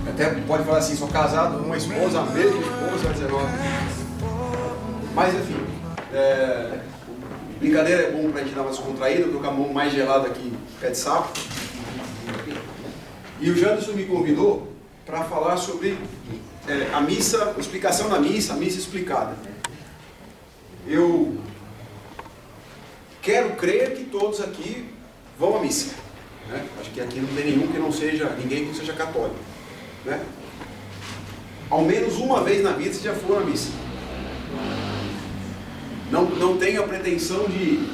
Até pode falar assim, sou casado com uma esposa, a mesma esposa, 19. Mas enfim, brincadeira é bom pra gente dar uma descontraída, eu tô com a mão mais gelada aqui, pé de sapo. E o Janderson me convidou para falar sobre a missa, a explicação da missa, a missa explicada. Eu quero crer que todos aqui vão à missa, né? Acho que aqui não tem ninguém que não seja católico, né? Ao menos uma vez na vida você já foi à missa. Não tenho a pretensão de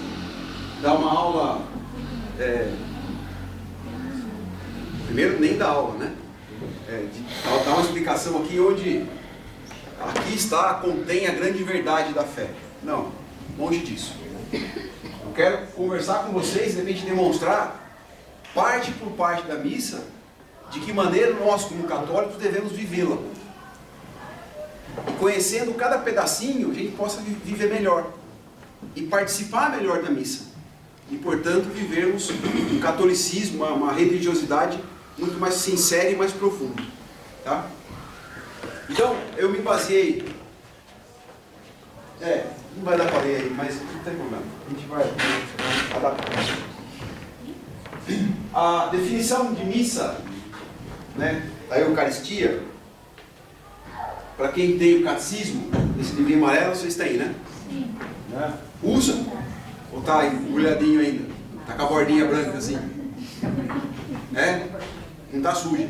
dar uma aula, primeiro nem dar aula, né? De dar uma explicação aqui onde contém a grande verdade da fé. Não, longe disso. Eu quero conversar com vocês, de repente demonstrar, parte por parte da missa, de que maneira nós, como católicos, devemos vivê-la. E conhecendo cada pedacinho, a gente possa viver melhor. E participar melhor da missa. E, portanto, vivermos um catolicismo, uma religiosidade muito mais sincera e mais profunda. Tá? Então, eu me baseei... não vai dar para ler aí, mas não tem problema. A gente vai adaptar. A definição de missa, né, da Eucaristia, para quem tem o catecismo, esse livrinho amarelo, vocês têm, né? Sim. Usa? Ou está embrulhadinho ainda? Está com a bordinha branca assim? Não está sujo.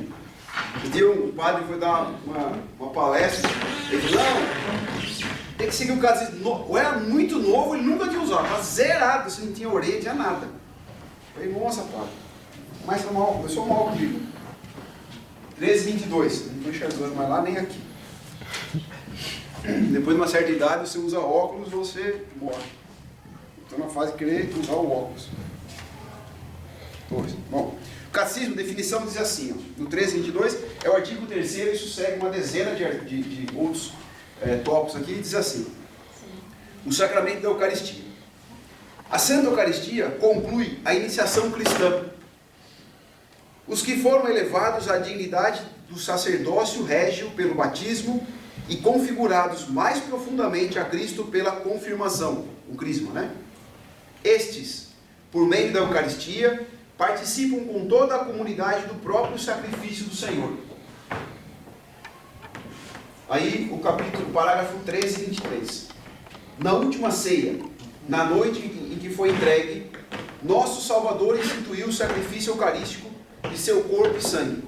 Um padre foi dar uma palestra, ele falou, não, tem que seguir o catecismo. Ou era muito novo, ele nunca tinha usado, estava zerado, assim, não tinha orelha, não tinha nada. Eu falei, nossa, padre, mas começou mal comigo. 13:22, não estou enxergando mais lá nem aqui. Depois de uma certa idade, você usa óculos, você morre. Estou na fase de querer usar o óculos. Bom, o catecismo, definição, diz assim, ó, no 13:22, é o artigo 3º, isso segue uma dezena de outros tópicos aqui, e diz assim, o sacramento da Eucaristia. A Santa Eucaristia conclui a iniciação cristã. Os que foram elevados à dignidade do sacerdócio régio pelo batismo e configurados mais profundamente a Cristo pela confirmação, o crisma, né? Estes, por meio da Eucaristia, participam com toda a comunidade do próprio sacrifício do Senhor. Aí, o parágrafo 13:23. Na última ceia, na noite em que foi entregue, nosso Salvador instituiu o sacrifício eucarístico de seu corpo e sangue.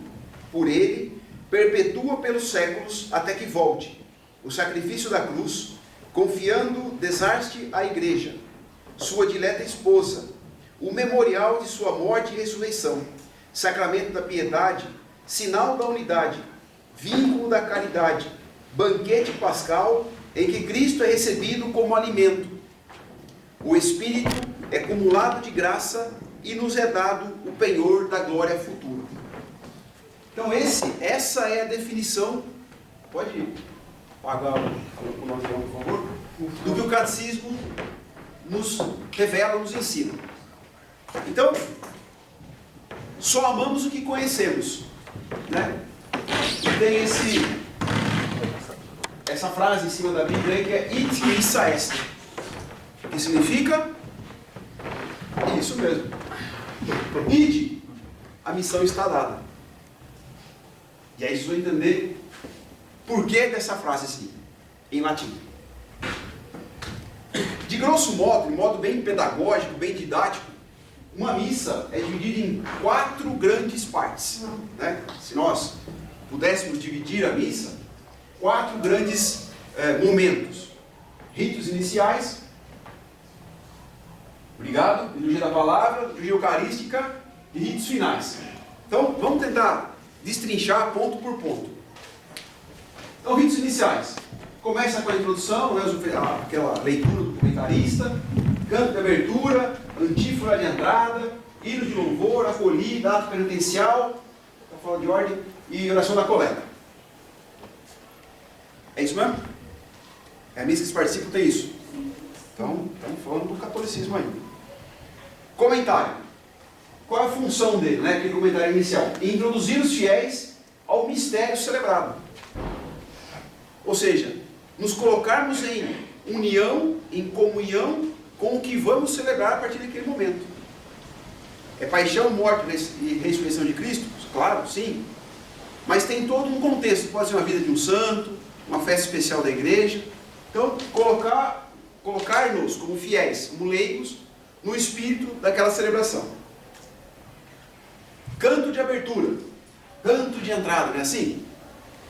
Por ele, perpetua pelos séculos até que volte o sacrifício da cruz, confiando desarte à igreja, sua dileta esposa, o memorial de sua morte e ressurreição, sacramento da piedade, sinal da unidade, vínculo da caridade, banquete pascal em que Cristo é recebido como alimento. O Espírito é cumulado de graça e nos é dado o penhor da glória futura. Então essa é a definição, pode pagar o nome, por favor, do que o catecismo nos revela, nos ensina. Então, só amamos o que conhecemos, né? E tem essa frase em cima da Bíblia aí que é It issa est, que significa isso mesmo. Ide, a missão está dada. E aí vocês vão entender por que dessa frase assim, em latim. De grosso modo, de modo bem pedagógico, bem didático, uma missa é dividida em 4 grandes partes, né? Se nós pudéssemos dividir a missa, 4 grandes momentos. Ritos iniciais, obrigado, liturgia da palavra, liturgia eucarística e ritos finais. Então, vamos tentar destrinchar ponto por ponto. Então, ritos iniciais. Começa com a introdução, né, aquela leitura do comentarista, canto de abertura, antífona de entrada, hino de louvor, acolhida, ato penitencial, está falando de ordem, e oração da coleta. É isso mesmo? É a missa que participam tem isso. Então, estamos falando do catolicismo ainda. Comentário. qual é a função dele, né? Aquele comentário inicial. Introduzir os fiéis ao mistério celebrado. Ou seja, nos colocarmos em união, em comunhão com o que vamos celebrar a partir daquele momento. É paixão, morte e ressurreição de Cristo? Claro, sim. Mas tem todo um contexto. Pode ser uma vida de um santo, uma festa especial da igreja. Então, colocar-nos como fiéis, como leigos, no espírito daquela celebração. Canto de abertura, canto de entrada, não é assim?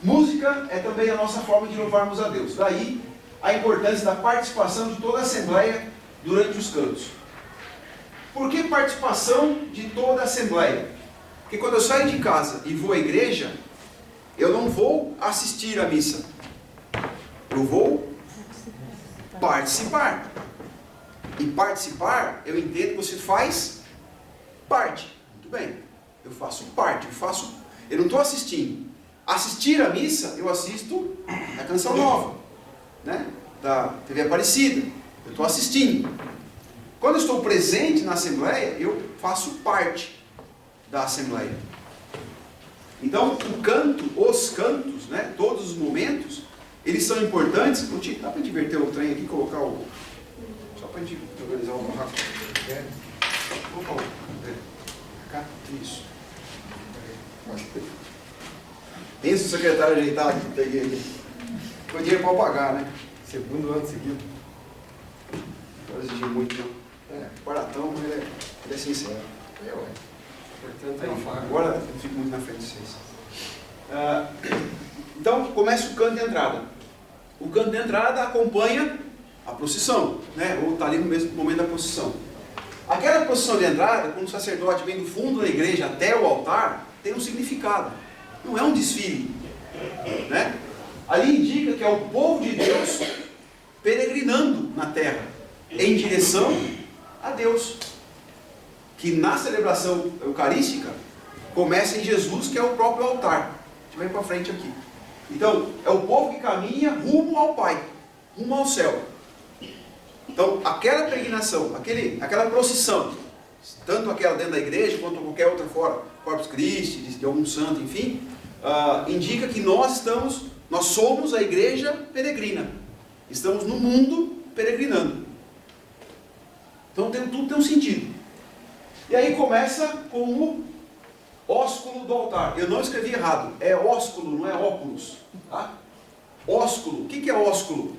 Música é também a nossa forma de louvarmos a Deus. Daí a importância da participação de toda a Assembleia durante os cantos. Por que participação de toda a Assembleia? Porque quando eu saio de casa e vou à igreja, eu não vou assistir à missa. Eu vou participar. E participar, eu entendo que você faz parte. Muito bem, eu faço parte, eu não estou assistindo. Assistir à missa, eu assisto a Canção Nova, né? Da TV Aparecida. Eu estou assistindo. Quando eu estou presente na Assembleia, eu faço parte da Assembleia. Então, o canto, os cantos, né? Todos os momentos, eles são importantes. Dá para diverter o trem aqui e colocar o... Só para a gente organizar o barraco. Opa, cá, isso. Pensa o secretário ajeitado que peguei aqui. Foi dinheiro para pagar, né? Segundo ano seguido. Não exigir muito, não. Baratão, mas ele é sincero. Portanto, aí, agora eu fico muito na frente de vocês. Então, começa o canto de entrada. O canto de entrada acompanha a procissão, né? Ou está ali no mesmo momento da procissão. Aquela procissão de entrada, quando o sacerdote vem do fundo da igreja até o altar, tem um significado. Não é um desfile, né? Ali indica que é o povo de Deus peregrinando na terra, em direção a Deus. Que na celebração eucarística começa em Jesus, que é o próprio altar. A gente vai para frente aqui. Então, é o povo que caminha rumo ao Pai, rumo ao céu. Então, aquela peregrinação, aquela procissão, tanto aquela dentro da igreja, quanto qualquer outra fora, Corpus Christi, de algum santo, enfim, indica que nós somos a igreja peregrina. Estamos no mundo peregrinando. Então, tudo tem um sentido. E aí começa com o ósculo do altar. Eu não escrevi errado, é ósculo, não é óculos. Tá? Ósculo, o que é ósculo?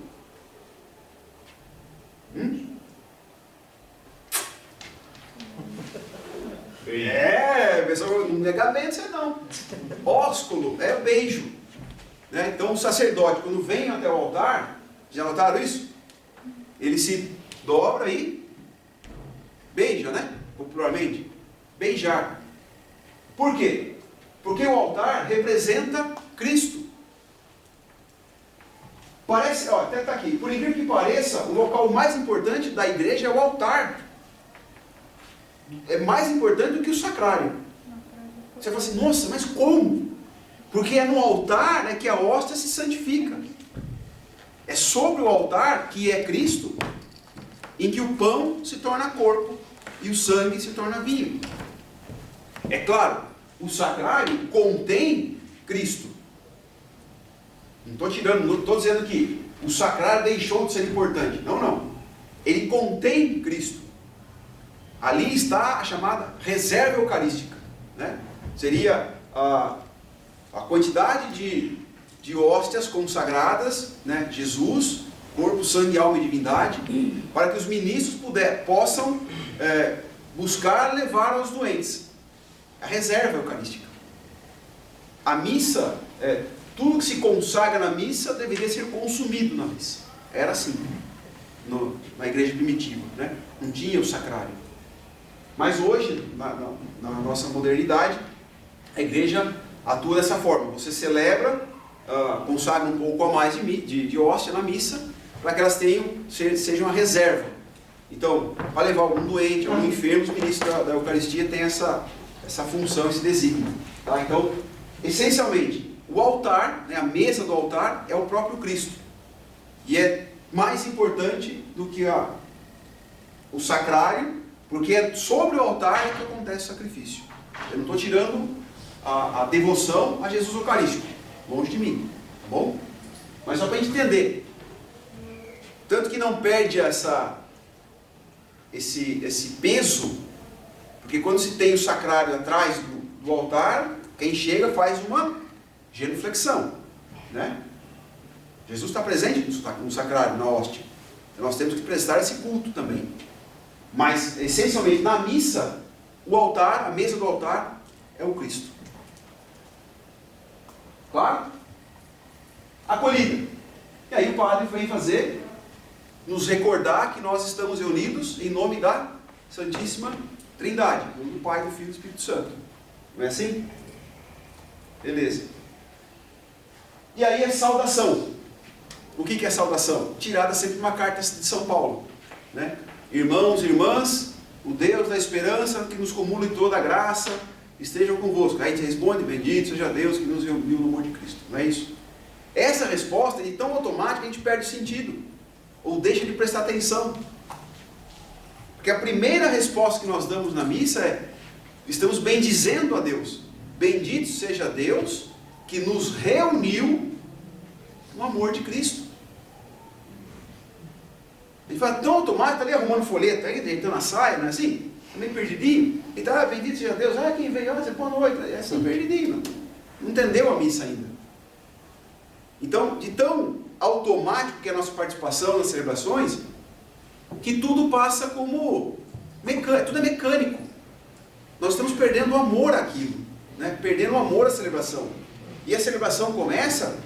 Pessoal, não negamento isso não. Ósculo é o beijo. Né? Então o sacerdote, quando vem até o altar, já notaram isso? Ele se dobra e beija, né? Popularmente, beijar. Por quê? Porque o altar representa Cristo. Parece, até está aqui, por incrível que pareça, o local mais importante da igreja é o altar. É mais importante do que o sacrário. Você fala assim, nossa, mas como? Porque é no altar, né, que a hóstia se santifica. É sobre o altar, que é Cristo, em que o pão se torna corpo e o sangue se torna vinho. É claro, o sacrário contém Cristo. Não estou dizendo que o sacrário deixou de ser importante. Não. Ele contém Cristo. Ali está a chamada reserva eucarística. Né? Seria a quantidade de hóstias consagradas, né? Jesus, corpo, sangue, alma e divindade, para que os ministros possam buscar levar aos doentes. A reserva eucarística. A missa, tudo que se consagra na missa deveria ser consumido na missa. Era assim, na igreja primitiva, né? Não tinha o sacrário. Mas hoje, na nossa modernidade, a igreja atua dessa forma. Você celebra, consagra um pouco a mais de hóstia na missa, para que elas sejam a reserva. Então, para levar algum doente, algum enfermo, os ministros da Eucaristia têm essa função, esse desígnio. Tá? Então, essencialmente, o altar, né, a mesa do altar, é o próprio Cristo. E é mais importante do que o sacrário Porque é sobre o altar que acontece o sacrifício. Eu não estou tirando a devoção a Jesus Eucarístico. Longe de mim. Tá bom? Mas só para a gente entender. Tanto que não perde esse peso. Porque quando se tem o sacrário atrás do altar, quem chega faz uma genuflexão. Né? Jesus está presente no sacrário, na hóstia. Então nós temos que prestar esse culto também. Mas, essencialmente, na missa, o altar, a mesa do altar, é o Cristo. Claro? Acolhida. E aí o padre vem nos recordar que nós estamos reunidos em nome da Santíssima Trindade, do Pai, do Filho e do Espírito Santo. Não é assim? Beleza. E aí a saudação. O que é saudação? Tirada sempre de uma carta de São Paulo. Né? Irmãos e irmãs, o Deus da esperança que nos comula em toda a graça, estejam convosco. Aí a gente responde, bendito seja Deus que nos reuniu no amor de Cristo. Não é isso? Essa resposta é tão automática que a gente perde o sentido. Ou deixa de prestar atenção. Porque a primeira resposta que nós damos na missa é: estamos bendizendo a Deus. Bendito seja Deus que nos reuniu no amor de Cristo. Ele fala tão automático, está ali arrumando folheto, aí deitando a saia, não é assim? Está meio perdidinho. Ele está, bendito seja Deus, quem veio, você boa noite. É assim, perdidinho. Não entendeu a missa ainda. Então, de tão automático que é a nossa participação nas celebrações, que tudo passa como mecânico, tudo é mecânico. Nós estamos perdendo o amor àquilo, né? Perdendo o amor à celebração. E a celebração começa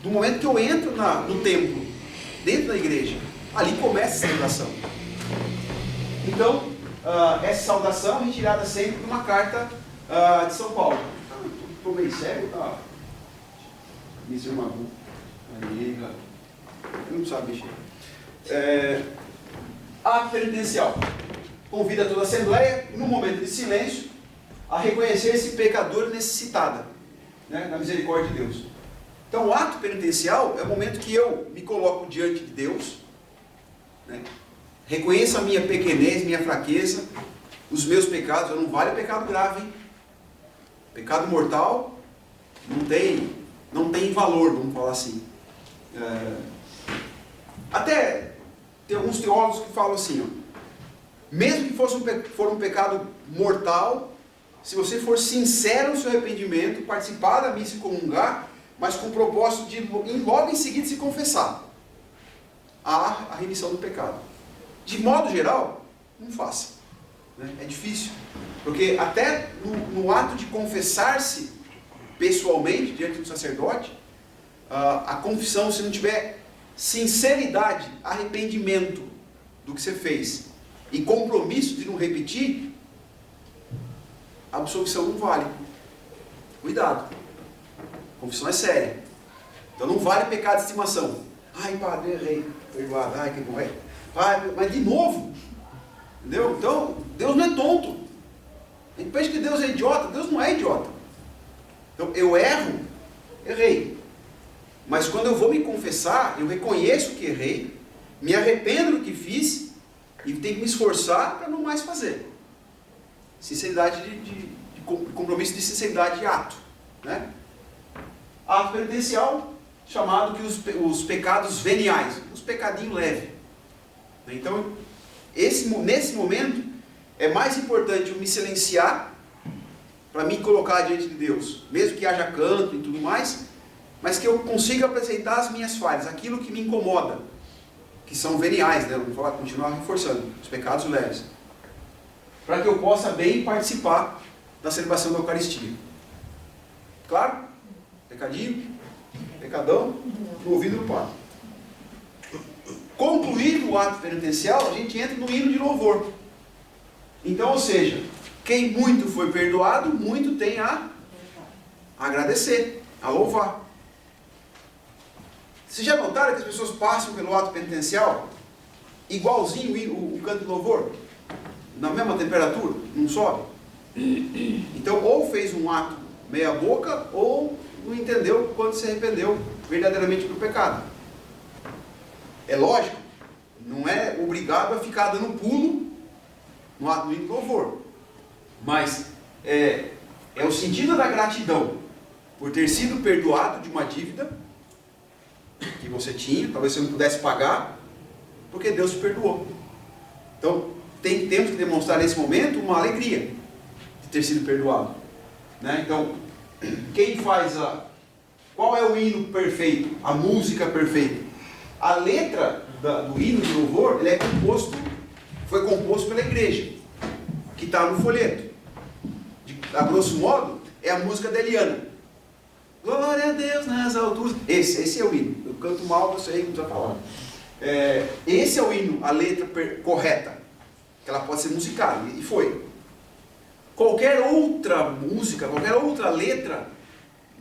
do momento que eu entro no templo, dentro da igreja. Ali começa a celebração. Então, essa saudação é retirada sempre de uma carta de São Paulo. Estou meio cego, tá? Isso é uma... Aí, eu não sabe mexer. Ato penitencial. Convida toda a Assembleia, num momento de silêncio, a reconhecer esse pecador necessitado, né, na misericórdia de Deus. Então, o ato penitencial é o momento que eu me coloco diante de Deus, né, reconheço a minha pequenez, minha fraqueza, os meus pecados. Eu não vale pecado grave, hein? Pecado mortal não tem valor, vamos falar assim. Até tem alguns teólogos que falam assim, mesmo que for um pecado mortal, se você for sincero no seu arrependimento, participar da missa e comungar, mas com o propósito de logo em seguida se confessar, há a remissão do pecado. De modo geral, não faça. Né? É difícil. Porque até no ato de confessar-se pessoalmente diante do sacerdote, a confissão, se não tiver sinceridade, arrependimento do que você fez e compromisso de não repetir, a absolvição não vale. Cuidado. A confissão é séria. Então não vale pecado de estimação. Ai, padre, errei. Perdoado. Ai, que bom. Mas de novo. Entendeu? Então, Deus não é tonto. A gente pensa que Deus é idiota. Deus não é idiota. Então, eu errei. Mas quando eu vou me confessar, eu reconheço que errei, me arrependo do que fiz e tenho que me esforçar para não mais fazer. Sinceridade de compromisso de sinceridade de ato. Né? Ato penitencial, chamado que os pecados veniais, os pecadinhos leves. Então, nesse momento, é mais importante eu me silenciar para me colocar diante de Deus, mesmo que haja canto e tudo mais, mas que eu consiga apresentar as minhas falhas, aquilo que me incomoda, que são veniais, né? Vou continuar reforçando, os pecados leves, para que eu possa bem participar da celebração da Eucaristia. Claro? Pecadinho, pecadão, no ouvido do padre. Concluído o ato penitencial, a gente entra no hino de louvor. Então, ou seja, quem muito foi perdoado, muito tem a agradecer, a louvar. Vocês já notaram que as pessoas passam pelo ato penitencial igualzinho o canto de louvor? Na mesma temperatura? Não sobe? Então, ou fez um ato meia boca, ou não entendeu quando se arrependeu verdadeiramente do pecado. É lógico, não é obrigado a ficar dando pulo no hino de louvor. Mas é o sentido da gratidão por ter sido perdoado de uma dívida que você tinha, talvez você não pudesse pagar, porque Deus te perdoou. Então, temos que demonstrar nesse momento uma alegria de ter sido perdoado, né? Então, quem faz qual é o hino perfeito? A música perfeita? A letra do hino de louvor, ele foi composto pela igreja, que está no folheto. A grosso modo, é a música da Eliana. Glória a Deus nas alturas. Esse é o hino. Eu canto mal, você aí não precisa falar. Esse é o hino, a letra correta, que ela pode ser musicada, e foi. Qualquer outra música, qualquer outra letra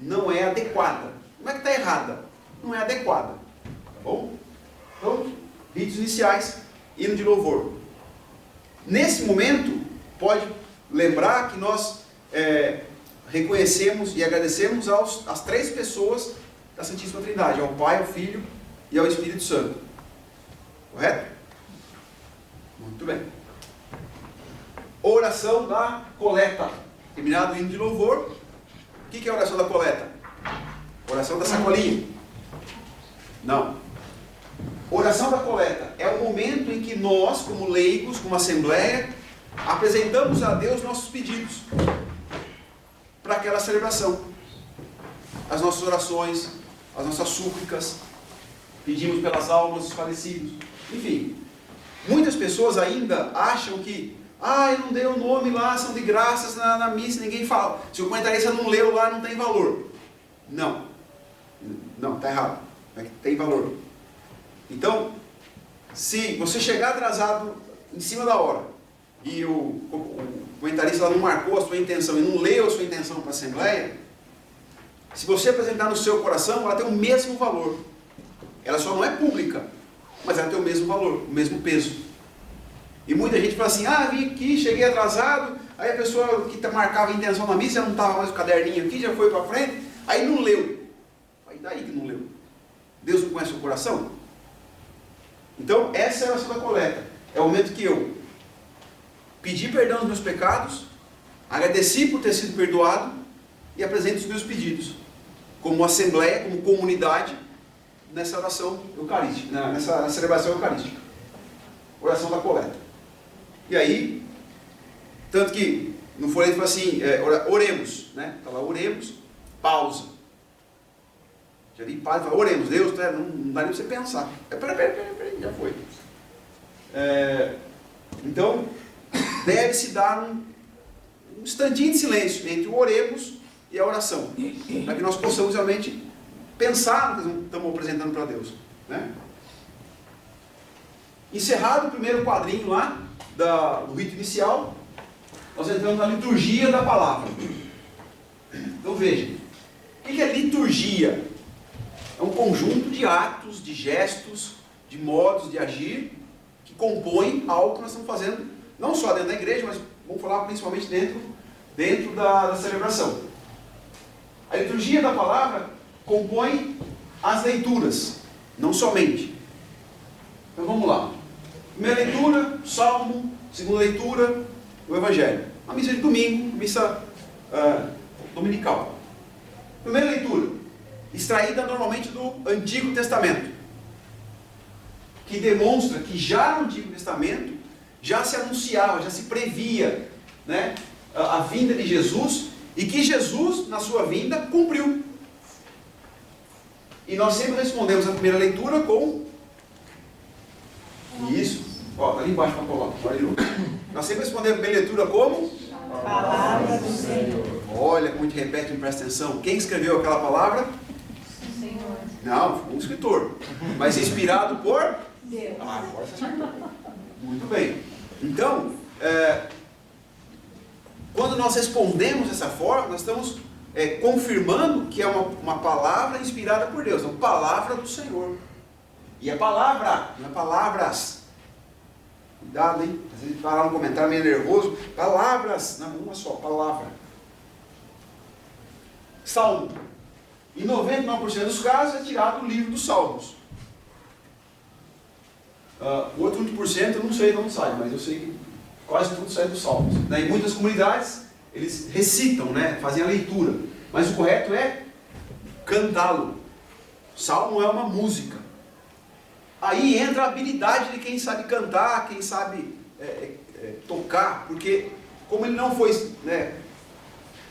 não é adequada. Não é que está errada, não é adequada. Tá bom? Então, ritos iniciais, hino de louvor. Nesse momento, pode lembrar que nós reconhecemos e agradecemos às três pessoas da Santíssima Trindade, ao Pai, ao Filho e ao Espírito Santo. Correto? Muito bem. Oração da coleta. Terminado o hino de louvor. O que é a oração da coleta? Oração da sacolinha? Não. Oração da coleta é o momento em que nós, como leigos, como assembleia, apresentamos a Deus nossos pedidos para aquela celebração. As nossas orações, as nossas súplicas, pedimos pelas almas dos falecidos. Enfim, muitas pessoas ainda acham que eu não dei o nome lá, ação de graças na missa, ninguém fala. Se o comentarista não leu lá, não tem valor. Não, está errado. Tem valor. Então, se você chegar atrasado em cima da hora e o comentarista lá não marcou a sua intenção e não leu a sua intenção para a assembleia, se você apresentar no seu coração, ela tem o mesmo valor. Ela só não é pública, mas ela tem o mesmo valor, o mesmo peso. E muita gente fala assim, vim aqui, cheguei atrasado, aí a pessoa que marcava a intenção na missa já não estava mais o caderninho aqui, já foi para frente, aí não leu. Aí daí que não leu. Deus não conhece o coração? Então, essa é a oração da coleta. É o momento que eu pedi perdão dos meus pecados, agradeci por ter sido perdoado e apresento os meus pedidos, como assembleia, como comunidade, nessa oração eucarística, nessa celebração eucarística. Oração da coleta. E aí, tanto que no folheto fala assim, oremos, né? Está lá, oremos, pausa. Já vi padre falar, oremos, Deus, não dá nem para você pensar. Peraí, já foi. Então, deve-se dar um instantinho de silêncio entre o oremos e a oração, para que nós possamos realmente pensar no que estamos apresentando para Deus, né? Encerrado o primeiro quadrinho lá do rito inicial, nós entramos na liturgia da palavra. Então veja, o que é liturgia? É um conjunto de atos, de gestos, de modos de agir que compõem algo que nós estamos fazendo, não só dentro da igreja, mas vamos falar principalmente dentro da celebração. A liturgia da palavra compõe as leituras, não somente. Então vamos lá. Primeira leitura, Salmo. Segunda leitura, o Evangelho. A missa de domingo, missa dominical. Primeira leitura, extraída normalmente do Antigo Testamento, que demonstra que já no Antigo Testamento já se anunciava, já se previa, né, a vinda de Jesus, e que Jesus, na sua vinda, cumpriu. E nós sempre respondemos a primeira leitura com isso. Está ali embaixo para colar. Nós sempre respondemos a primeira leitura como Palavra do Senhor. Olha como a gente repete e presta atenção. Quem escreveu aquela palavra? O Senhor. Não, um escritor. Mas inspirado por Deus. agora você acertou. Muito bem. Então, quando nós respondemos dessa forma, nós estamos confirmando que é uma palavra inspirada por Deus, uma palavra do Senhor. E a palavra, não é palavras. Cuidado, hein? Às vezes fala no comentário meio nervoso. Palavras, não, uma só, palavra. Salmo. Em 99% dos casos é tirado do livro dos Salmos. O outro 1% eu não sei de onde sai, mas eu sei que quase tudo sai dos salmos. Em muitas comunidades, eles recitam, né? Fazem a leitura. Mas o correto é cantá-lo. Salmo é uma música. Aí entra a habilidade de quem sabe cantar, quem sabe tocar, porque como ele não foi, né,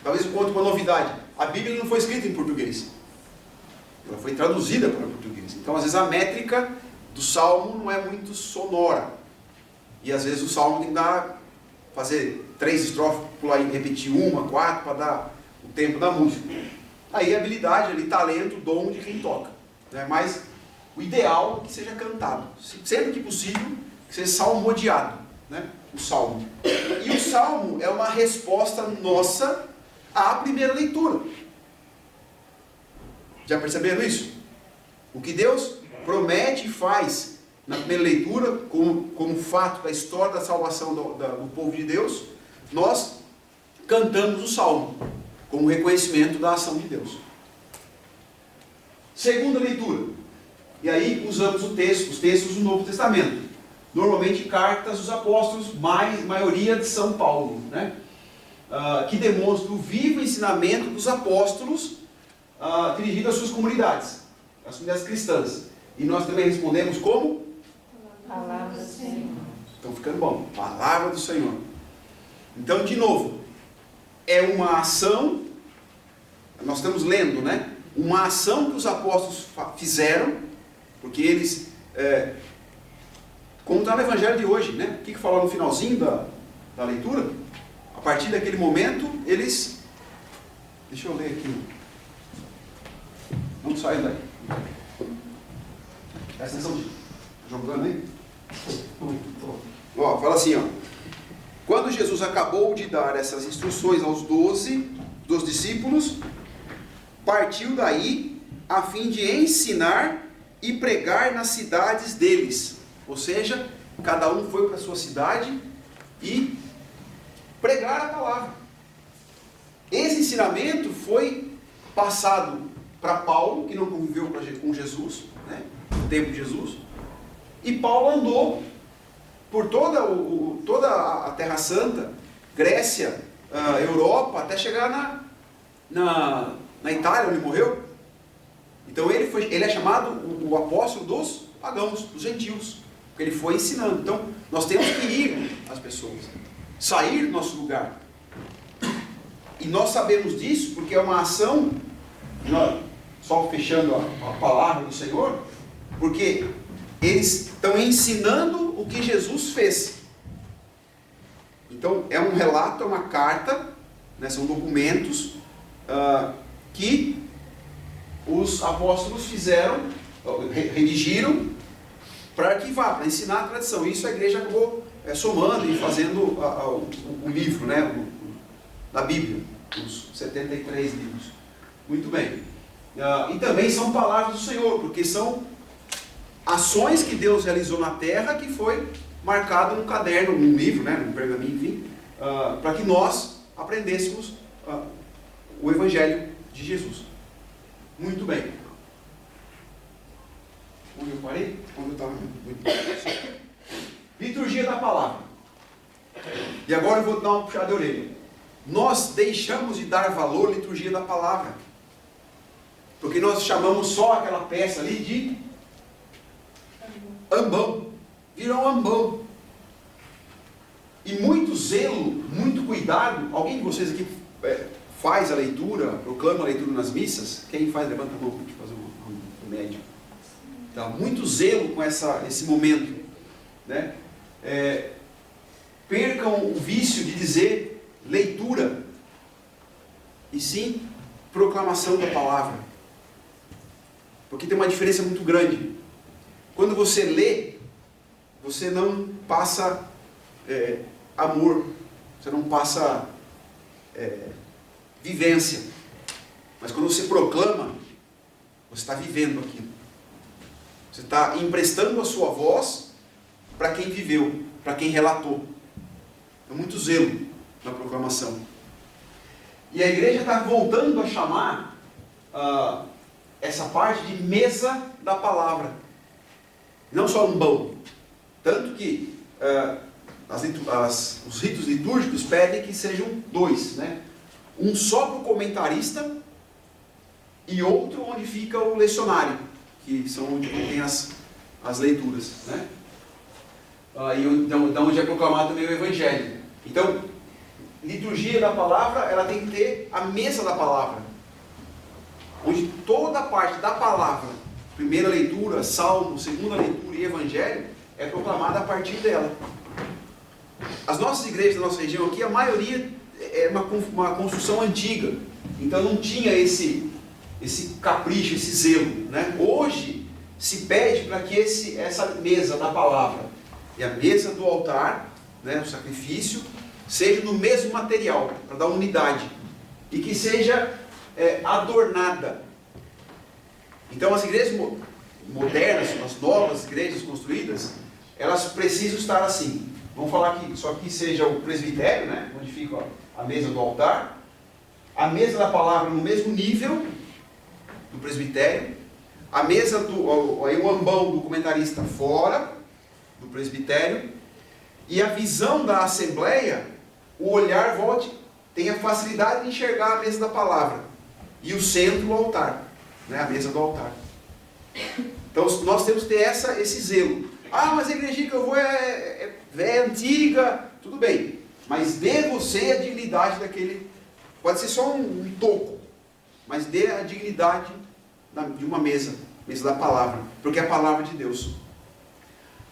talvez eu conte uma novidade, a Bíblia não foi escrita em português, ela foi traduzida para o português. Então às vezes a métrica do salmo não é muito sonora, e às vezes o salmo tem que fazer 3 estrofes, pular e repetir 1, 4, para dar o tempo da música. Aí a habilidade, ali, talento, dom de quem toca, né? Mas o ideal é que seja cantado, sempre que possível, que seja salmodiado, né? O salmo. E o salmo é uma resposta nossa à primeira leitura. Já perceberam isso? O que Deus promete e faz na primeira leitura, como fato da história da salvação do povo de Deus, nós cantamos o salmo, como reconhecimento da ação de Deus. Segunda leitura. E aí usamos os textos do Novo Testamento. Normalmente cartas dos apóstolos, maioria de São Paulo, né? Que demonstram o vivo ensinamento dos apóstolos dirigido às suas comunidades, às comunidades cristãs. E nós também respondemos como? Palavra do Senhor. Estão ficando bom. Palavra do Senhor. Então, de novo, é uma ação, nós estamos lendo, né? Uma ação que os apóstolos fizeram, porque eles, como está no Evangelho de hoje, né? O que fala no finalzinho da leitura? A partir daquele momento, eles... Deixa eu ler aqui. Não sai daí. Presta atenção, jogando aí. Ó, fala assim, ó. Quando Jesus acabou de dar essas instruções aos 12 discípulos, partiu daí a fim de ensinar e pregar nas cidades deles. Ou seja, cada um foi para a sua cidade e pregar a palavra. Esse ensinamento foi passado para Paulo, que não conviveu com Jesus, né, no tempo de Jesus, e Paulo andou por toda a Terra Santa, Grécia, Europa, até chegar na Itália, onde morreu. Então ele é chamado o apóstolo dos pagãos, dos gentios, porque ele foi ensinando. Então nós temos que ir às pessoas, sair do nosso lugar. E nós sabemos disso porque é uma ação, só fechando a palavra do Senhor, porque eles estão ensinando o que Jesus fez. Então é um relato, é uma carta, né, são documentos que os apóstolos fizeram, redigiram para arquivar, para ensinar a tradição. Isso a igreja acabou somando e fazendo o livro, né, da Bíblia, os 73 livros. Muito bem. E também são palavras do Senhor, porque são ações que Deus realizou na terra, que foi marcado num caderno, num livro, né, num pergaminho, enfim, para que nós aprendêssemos o Evangelho de Jesus. Muito bem. Onde eu parei? Onde eu estava? Liturgia da palavra. E agora eu vou dar uma puxada de orelha. Nós deixamos de dar valor à liturgia da palavra, porque nós chamamos só aquela peça ali de ambão. Virou um ambão. E muito zelo, muito cuidado. Alguém de vocês aqui faz a leitura, proclama a leitura nas missas? Quem faz, levanta a mão para fazer um médio. Tá, muito zelo com esse momento, né? Percam o vício de dizer leitura, e sim proclamação da palavra, porque tem uma diferença muito grande. Quando você lê, você não passa amor, você não passa vivência, mas quando você proclama, você está vivendo aquilo, você está emprestando a sua voz para quem viveu, para quem relatou. É muito zelo na proclamação. E a igreja está voltando a chamar essa parte de mesa da palavra, não só um pão. Tanto que os ritos litúrgicos pedem que sejam 2, né? Um só para o comentarista e outro onde fica o lecionário, que são onde tem as leituras, né? Da onde é proclamado também o Evangelho. Então, liturgia da palavra, ela tem que ter a mesa da palavra, onde toda a parte da palavra, primeira leitura, salmo, segunda leitura e evangelho, é proclamada a partir dela. As nossas igrejas da nossa região aqui, a maioria é uma construção antiga, então não tinha esse capricho, esse zelo, né? Hoje se pede para que essa mesa da palavra e a mesa do altar, né, o sacrifício, seja no mesmo material, para dar unidade, e que seja adornada. Então as igrejas modernas, as novas igrejas construídas, elas precisam estar assim. Vamos falar aqui, só que seja o presbitério, né, onde fica a mesa do altar, a mesa da palavra no mesmo nível do presbitério, a mesa o ambão do comentarista fora do presbitério, e a visão da assembleia, o olhar tenha facilidade de enxergar a mesa da palavra, e o centro, o altar, né, a mesa do altar. Então nós temos que ter esse zelo. Ah, mas a igreja que eu vou é antiga, tudo bem, mas dê você a dignidade daquele, pode ser só um toco, mas dê a dignidade de uma mesa da palavra, porque é a palavra de Deus.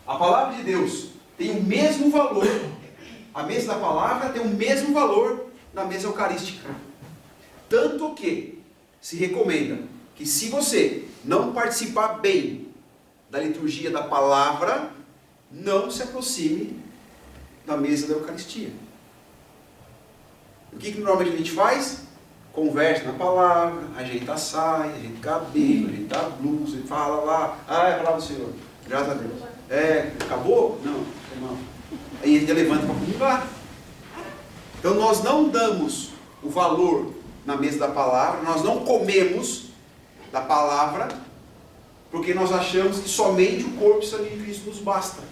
A palavra de Deus tem o mesmo valor, a mesa da palavra tem o mesmo valor na mesa eucarística. Tanto que se recomenda que, se você não participar bem da liturgia da palavra, não se aproxime da mesa da Eucaristia. O que normalmente a gente faz? Conversa na palavra, ajeita a saia, ajeita o cabelo, ajeita a blusa, fala lá, é a palavra do Senhor, graças a Deus. Acabou? Não, irmão. Aí ele levanta para comungar. Então nós não damos o valor na mesa da palavra, nós não comemos da palavra, porque nós achamos que somente o corpo e o sangue de Cristo nos basta.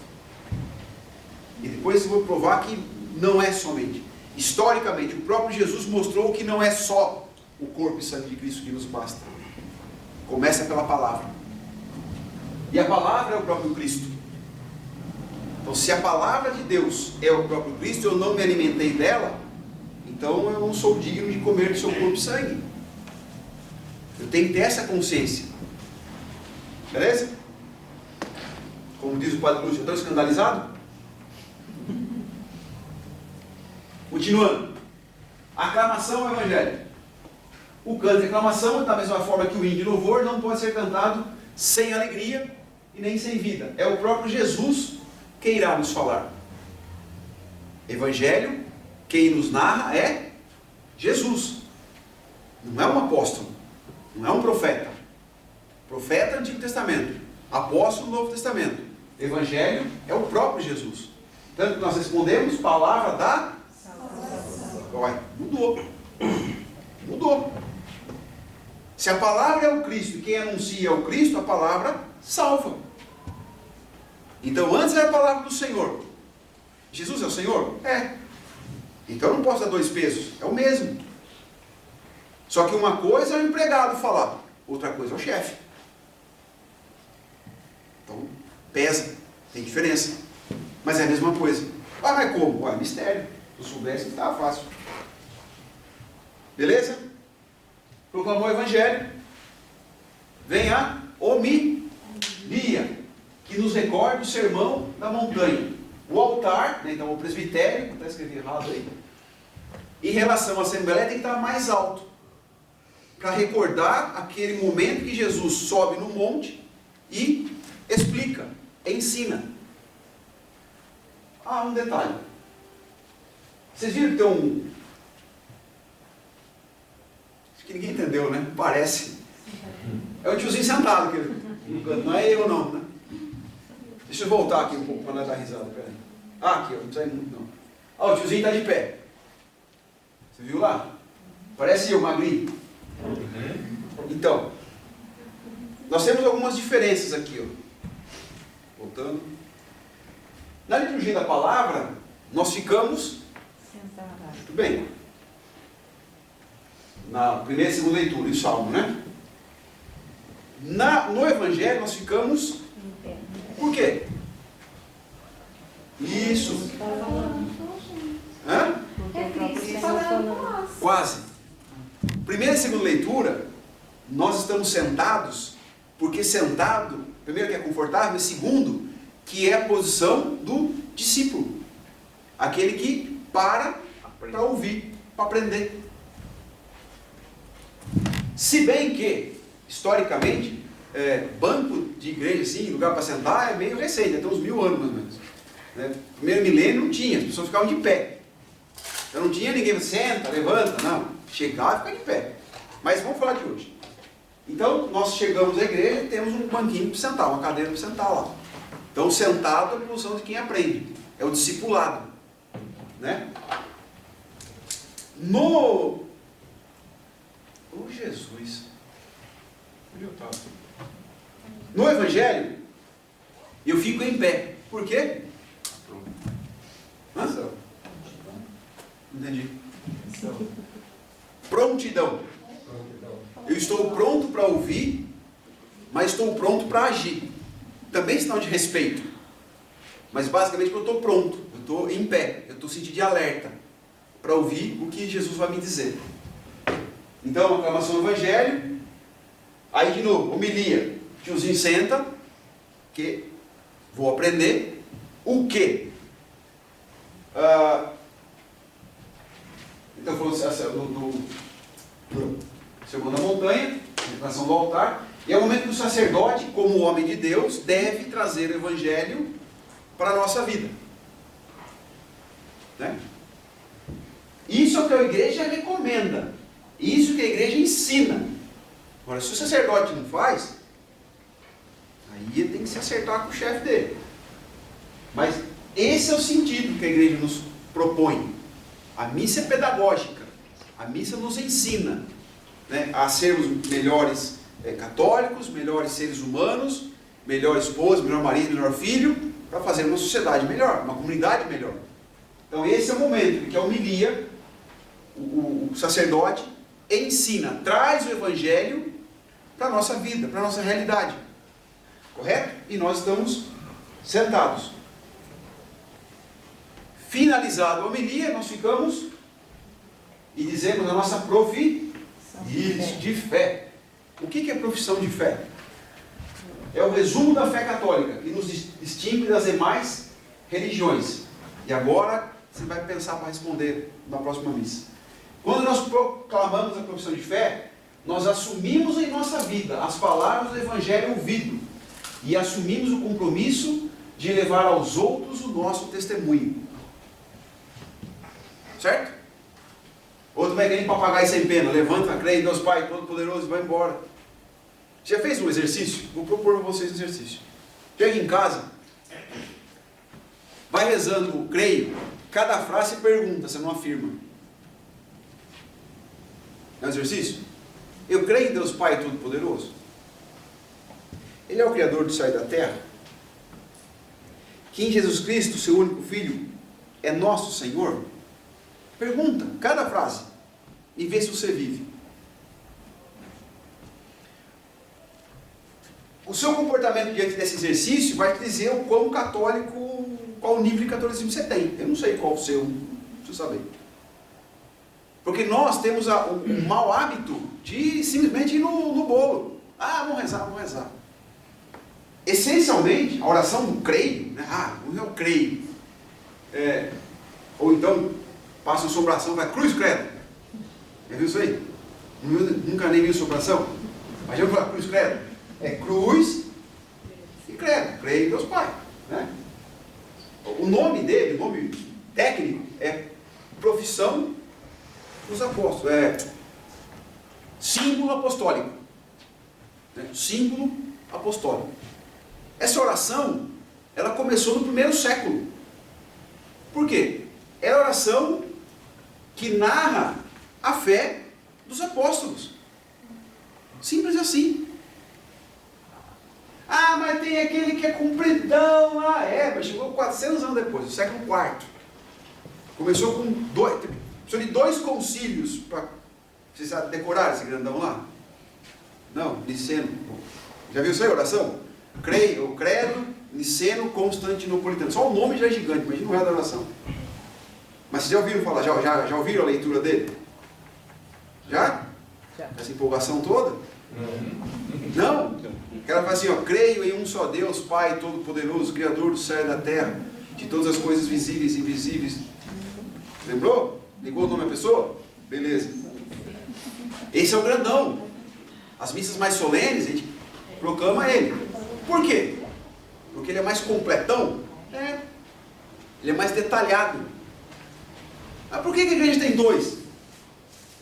E depois eu vou provar que não é somente. Historicamente, o próprio Jesus mostrou que não é só o corpo e sangue de Cristo que nos basta. Começa pela palavra. E a palavra é o próprio Cristo. Então, se a palavra de Deus é o próprio Cristo, eu não me alimentei dela, então eu não sou digno de comer do seu corpo e sangue. Eu tenho que ter essa consciência. Beleza? Como diz o Padre Lúcio, estou escandalizado? Continuando. Aclamação ao Evangelho. O canto de aclamação, da mesma forma que o hino de louvor, não pode ser cantado sem alegria e nem sem vida. É o próprio Jesus que irá nos falar. Evangelho, quem nos narra é Jesus. Não é um apóstolo, não é um profeta. Profeta do Antigo Testamento, apóstolo do Novo Testamento. Evangelho é o próprio Jesus. Tanto que nós respondemos, palavra da salvação. Olha, mudou. Se a palavra é o Cristo e quem anuncia é o Cristo, a palavra salva. Então antes era a palavra do Senhor. Jesus é o Senhor? É. Então eu não posso dar dois pesos, é o mesmo. Só que uma coisa é o empregado falar, outra coisa é o chefe. Então pesa, tem diferença. Mas é a mesma coisa. Ah, mas como? É mistério. Se eu soubesse, estava fácil. Beleza? Proclamou o Evangelho. Vem a homilia, que nos recorda o sermão da montanha. O altar, né, então o presbitério, está escrito errado aí, em relação à Assembleia tem que estar mais alto, para recordar aquele momento que Jesus sobe no monte e explica, ensina. Ah, um detalhe. Vocês viram que tem acho que ninguém entendeu, né? Parece. É um tiozinho sentado aqui no canto, não é eu não, né? Deixa eu voltar aqui um pouco para nós dar risada. Peraí. Ah, aqui, ó, não precisa ir muito não. Ah, o tiozinho está de pé. Você viu lá? Parece eu, magrinho. Então, nós temos algumas diferenças aqui, ó. Voltando. Na liturgia da palavra, nós ficamos... Sentada. Muito bem. Na primeira e segunda leitura, em Salmo, né? No Evangelho nós ficamos... Em pé. Por quê? Isso. Hã? Porque o próprio Senhor falando. Quase. Primeira e segunda leitura, nós estamos sentados, porque sentado, primeiro que é confortável, e segundo, que é a posição do discípulo. Aquele que para ouvir, para aprender. Se bem que, historicamente, banco de igreja, assim, lugar para sentar, é meio recente, tem uns 1000 anos mais ou menos. Né? Primeiro milênio não tinha, as pessoas ficavam de pé. Então não tinha ninguém, senta, levanta, não. Chegava e ficava de pé. Mas vamos falar de hoje. Então, nós chegamos à igreja e temos um banquinho para sentar, uma cadeira para sentar lá. Então, sentado é a posição de quem aprende. É o discipulado. Né? Oh, Jesus. Onde eu estava? No Evangelho, eu fico em pé. Por quê? Hã? Ação. Entendi. Ação. Prontidão. Eu estou pronto para ouvir, mas estou pronto para agir. Também sinal de respeito. Mas basicamente eu estou pronto, eu estou em pé, eu estou sentindo de alerta para ouvir o que Jesus vai me dizer. Então, aclamação do Evangelho. Aí de novo, homilia. Tiozinho senta, que vou aprender o quê? Então falou do Sermão da Montanha, declaração do altar, e é o momento que o sacerdote, como homem de Deus, deve trazer o Evangelho para a nossa vida. Né? Isso é o que a igreja recomenda. Isso que a igreja ensina. Agora, se o sacerdote não faz, aí ele tem que se acertar com o chefe dele. Mas esse é o sentido que a igreja nos propõe. A missa é pedagógica. A missa nos ensina, né, a sermos melhores católicos, melhores seres humanos, melhor esposa, melhor marido, melhor filho, para fazer uma sociedade melhor, uma comunidade melhor. Então esse é o momento em que a homilia, o sacerdote ensina, traz o Evangelho para a nossa vida, para a nossa realidade. Correto? E nós estamos sentados. Finalizada a homilia, nós ficamos e dizemos a nossa profissão de fé. O que é profissão de fé? É o resumo da fé católica, que nos distingue das demais religiões. E agora você vai pensar para responder na próxima missa. Quando nós proclamamos a profissão de fé, nós assumimos em nossa vida as palavras do Evangelho ouvido e assumimos o compromisso de levar aos outros o nosso testemunho. Certo? Outro vai ganhar papagaio sem pena. Levanta, crê em Deus Pai Todo-Poderoso e vai embora. Já fez um exercício? Vou propor a vocês um exercício. Chega em casa, vai rezando, creio. Cada frase você pergunta, você não afirma. É um exercício? Eu creio em Deus Pai Todo-Poderoso. Ele é o Criador do céu e da terra. Que em Jesus Cristo, seu único Filho, é nosso Senhor. Pergunta, cada frase, e vê se você vive. O seu comportamento diante desse exercício vai te dizer o quão católico, qual nível de catolicismo você tem. Eu não sei qual o seu, não preciso saber. Porque nós temos o mau hábito de simplesmente ir no bolo. Ah, vamos rezar, vamos rezar. Essencialmente, a oração do creio, né? Eu creio. Ou então, passa a sobração, vai cruz, credo. Já viu isso aí? Nunca nem viu sobração? Mas eu falo cruz, credo. É cruz e credo. Creio em Deus Pai. Né? O nome dele, o nome técnico, é profissão dos apóstolos. É símbolo apostólico. Né? Símbolo apostólico. Essa oração, ela começou no primeiro século. Por quê? É a oração que narra a fé dos apóstolos. Simples assim. Ah, mas tem aquele que é cumpridão. Mas chegou 400 anos depois, no século IV. Começou com precisou de 2 concílios para... Vocês decoraram esse grandão lá? Não, Niceno. Já viu isso aí, oração? Creio, credo, Niceno, Constantinopolitano. Só o nome já é gigante, imagina o resto da oração. Mas vocês já ouviram falar, já ouviram a leitura dele? Já? Essa empolgação toda? Não? O cara fala assim, ó, creio em um só Deus, Pai Todo-Poderoso, Criador do céu e da terra, de todas as coisas visíveis e invisíveis. Lembrou? Ligou o nome da pessoa? Beleza. Esse é o grandão. As missas mais solenes, a gente proclama ele. Por quê? Porque ele é mais completão? É. Ele é mais detalhado. Mas por que a igreja tem 2?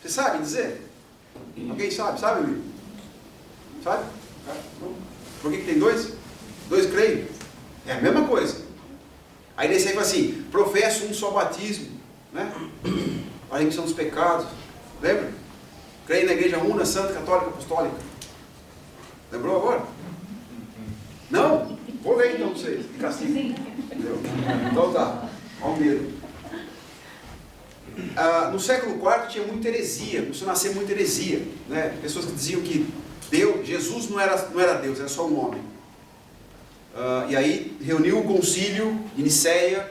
Vocês sabem dizer? Alguém sabe? Sabe, amigo? Sabe? Por que tem 2? 2 creio. É a mesma coisa. Aí nesse aí fala assim, professo um só batismo, né? A remissão dos pecados. Lembra? Creio na igreja una, santa, católica, apostólica. Lembrou agora? Não? Vou ler então para vocês. De castigo. Entendeu? Então tá. Ao medo. No século IV tinha muita heresia, começou a nascer muita heresia, né? Pessoas que diziam que Jesus não era Deus, era só um homem. E aí reuniu o concílio de Nicéia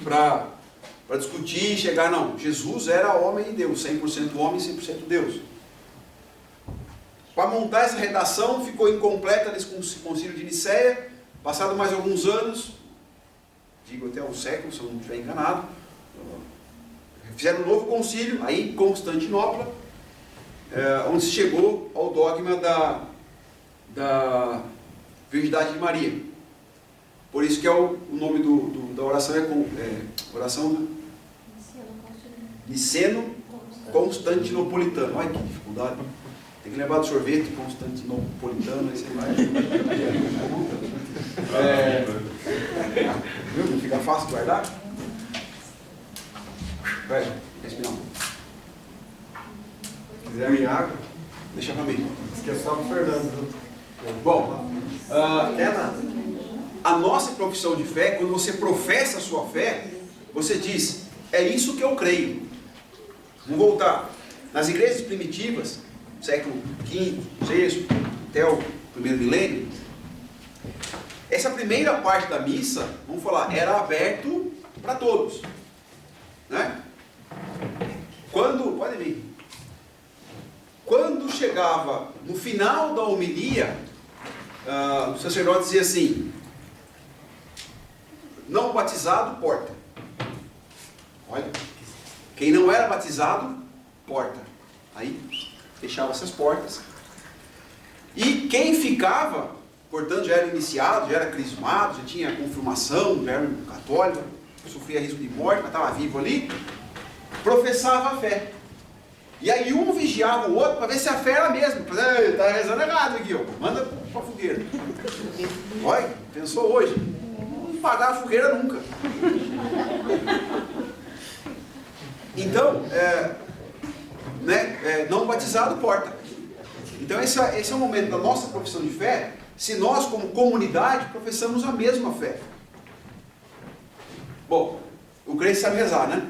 para discutir e chegar, não, Jesus era homem e Deus, 100% homem e 100% Deus. Para montar essa redação ficou incompleta nesse concílio de Nicéia, passado mais alguns anos, digo até um século, se eu não estiver enganado, fizeram um novo concílio, aí em Constantinopla, onde se chegou ao dogma da virgindade de Maria. Por isso que o nome da oração oração do Niceno Constantinopolitano. Olha que dificuldade. Tem que levar do sorvete Constantinopolitano, aí você vai. Viu? Não fica fácil guardar? Vai, respirar. Se quiser minha água, deixa pra mim. isso aqui é só pro Fernando. Bom, a nossa profissão de fé, quando você professa a sua fé, você diz, é isso que eu creio. Vamos voltar. Nas igrejas primitivas, século V, VI, até o primeiro milênio, essa primeira parte da missa, vamos falar, era aberto para todos. Né? Pode vir. Quando chegava no final da homilia, o sacerdote dizia assim, não batizado, porta. Olha, quem não era batizado, porta. Aí, fechava essas portas. E quem ficava, portanto, já era iniciado, já era crismado, já tinha confirmação, já era católico, sofria risco de morte, mas estava vivo ali, professava a fé. E aí um vigiava o outro para ver se a fé era a mesma. Está rezando errado aqui, ó. Manda para a fogueira. Olha, pensou hoje. Não pagar a fogueira nunca. Então, não batizado, porta. Então esse é o momento da nossa profissão de fé, se nós como comunidade professamos a mesma fé. Bom, o crente sabe rezar, né?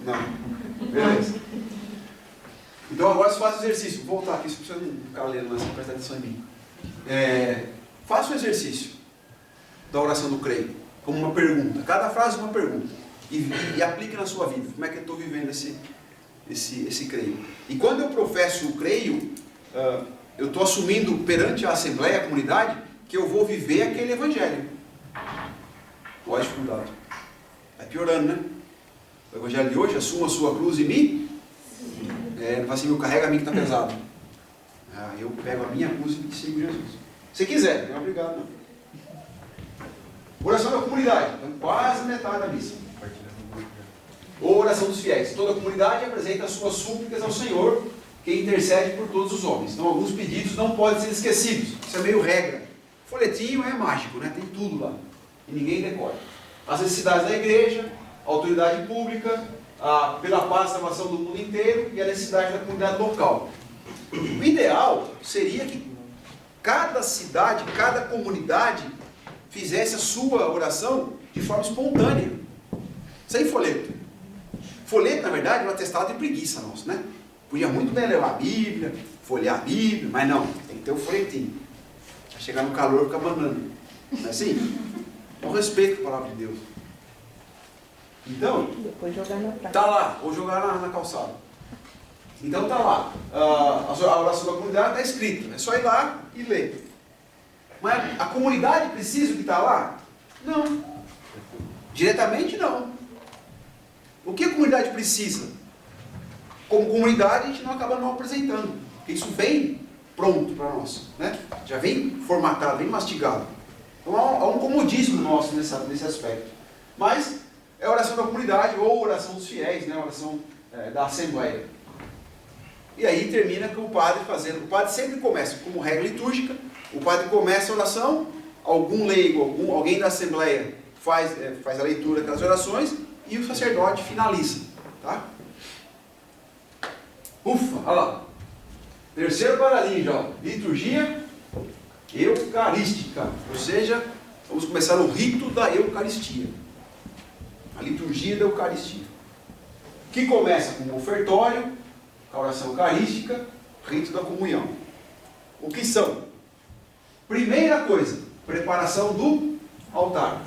Não. Beleza. Então agora você faz o exercício. Vou voltar aqui, se você não ficar lendo, mas prestar atenção em mim. Faça o exercício da oração do creio, como uma pergunta. Cada frase uma pergunta. E aplique na sua vida. Como é que eu estou vivendo esse creio? E quando eu professo o creio, eu estou assumindo perante a assembleia, a comunidade, que eu vou viver aquele evangelho. Olha a dificuldade. Vai piorando, né? O evangelho de hoje, assuma a sua cruz e me... não vai assim, eu carrego a mim que está pesado. Eu pego a minha cruz e sigo Jesus. Se quiser, não é obrigado não. Oração da comunidade, então, quase metade da missa. Ou oração dos fiéis. Toda a comunidade apresenta as suas súplicas ao Senhor, que intercede por todos os homens. Então alguns pedidos não podem ser esquecidos. Isso é meio regra. O folhetinho é mágico, né? Tem tudo lá. E ninguém decora. As necessidades da igreja, a autoridade pública, pela paz e salvação do mundo inteiro e a necessidade da comunidade local. O ideal seria que cada cidade, cada comunidade fizesse a sua oração de forma espontânea. sem folheto. Folheto, na verdade, é um atestado de preguiça nosso, né? Podia muito bem levar a Bíblia, folhear a Bíblia, mas não, tem que ter o folhetinho. Vai chegar no calor, fica banando. Não é assim? É um respeito com a palavra de Deus. Então, Depois jogar na praia. tá lá, ou jogar na calçada. Então tá lá. A oração da comunidade está escrita. É só ir lá e ler. Mas a comunidade precisa do que está lá? Não. Diretamente não. O que a comunidade precisa? Como comunidade a gente não acaba não apresentando. Porque isso vem pronto para nós. Né? Já vem formatado, vem mastigado. Então há um comodismo nosso nesse aspecto. Mas é a oração da comunidade ou oração dos fiéis, né? A oração da Assembleia. E aí termina com o padre fazendo. O padre sempre começa, como regra litúrgica, o padre começa a oração, algum leigo, alguém da Assembleia faz a leitura das orações e o sacerdote finaliza. Tá? Ufa, olha lá. Terceiro paradinho já. Liturgia eucarística. Ou seja, vamos começar o rito da Eucaristia. A liturgia da Eucaristia. Que começa com o ofertório, a oração eucarística, rito da comunhão. O que são? Primeira coisa, preparação do altar.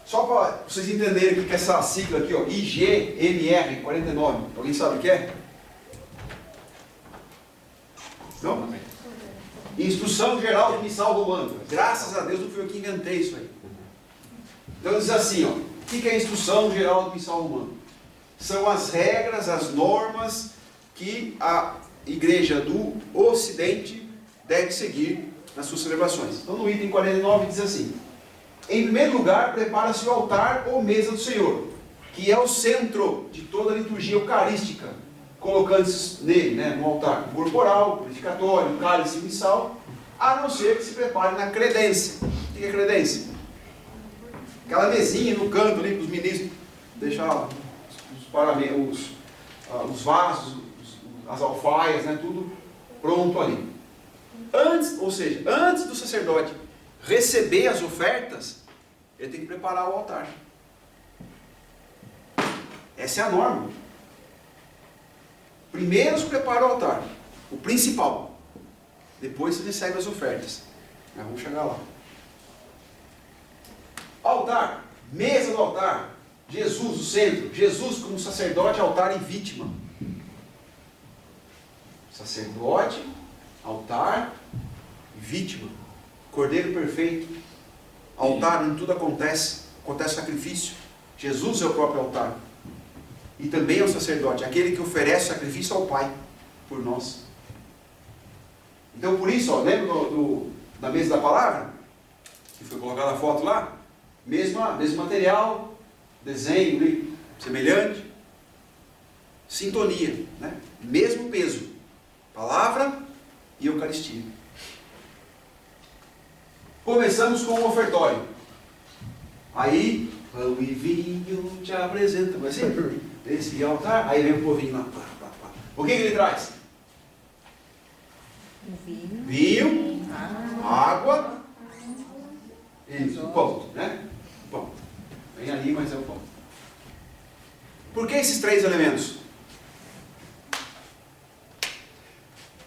Só para vocês entenderem o que é essa sigla aqui, ó, IGMR 49. Alguém sabe o que é? Não? Instrução Geral de Missal Romano. Graças a Deus não fui eu que inventei isso aí. Então diz assim, ó, o que é a Instrução Geral de Missal Romano? São as regras, as normas que a Igreja do Ocidente deve seguir nas suas celebrações. Então no item 49 diz assim: em primeiro lugar, prepara-se o altar ou mesa do Senhor, que é o centro de toda a liturgia eucarística, colocando-se nele, né, no altar corporal, purificatório, cálice e missal, a não ser que se prepare na credência. O que é credência? Aquela mesinha no canto ali para os ministros deixar os vasos, as alfaias, né, tudo pronto ali. Antes do sacerdote receber as ofertas, ele tem que preparar o altar. Essa é a norma. Primeiro se prepara o altar, o principal. Depois se recebe as ofertas. Mas vamos chegar lá. Altar, mesa do altar. Jesus, o centro. Jesus como sacerdote, altar e vítima. Sacerdote, altar e vítima. Cordeiro perfeito. Altar onde tudo acontece sacrifício. Jesus é o próprio altar. E também é o sacerdote, aquele que oferece sacrifício ao Pai por nós. Então por isso, ó, lembra da mesa da palavra? Que foi colocada a foto lá? Mesmo material, desenho semelhante, sintonia, né? Mesmo peso, palavra e Eucaristia. Começamos com o ofertório. Aí, pão e vinho te apresenta, vai ser esse altar, aí vem o povinho lá. O que ele traz? Vinho, água, isso, o pão, né? O pão. Vem ali, mas é o pão. Por que esses três elementos?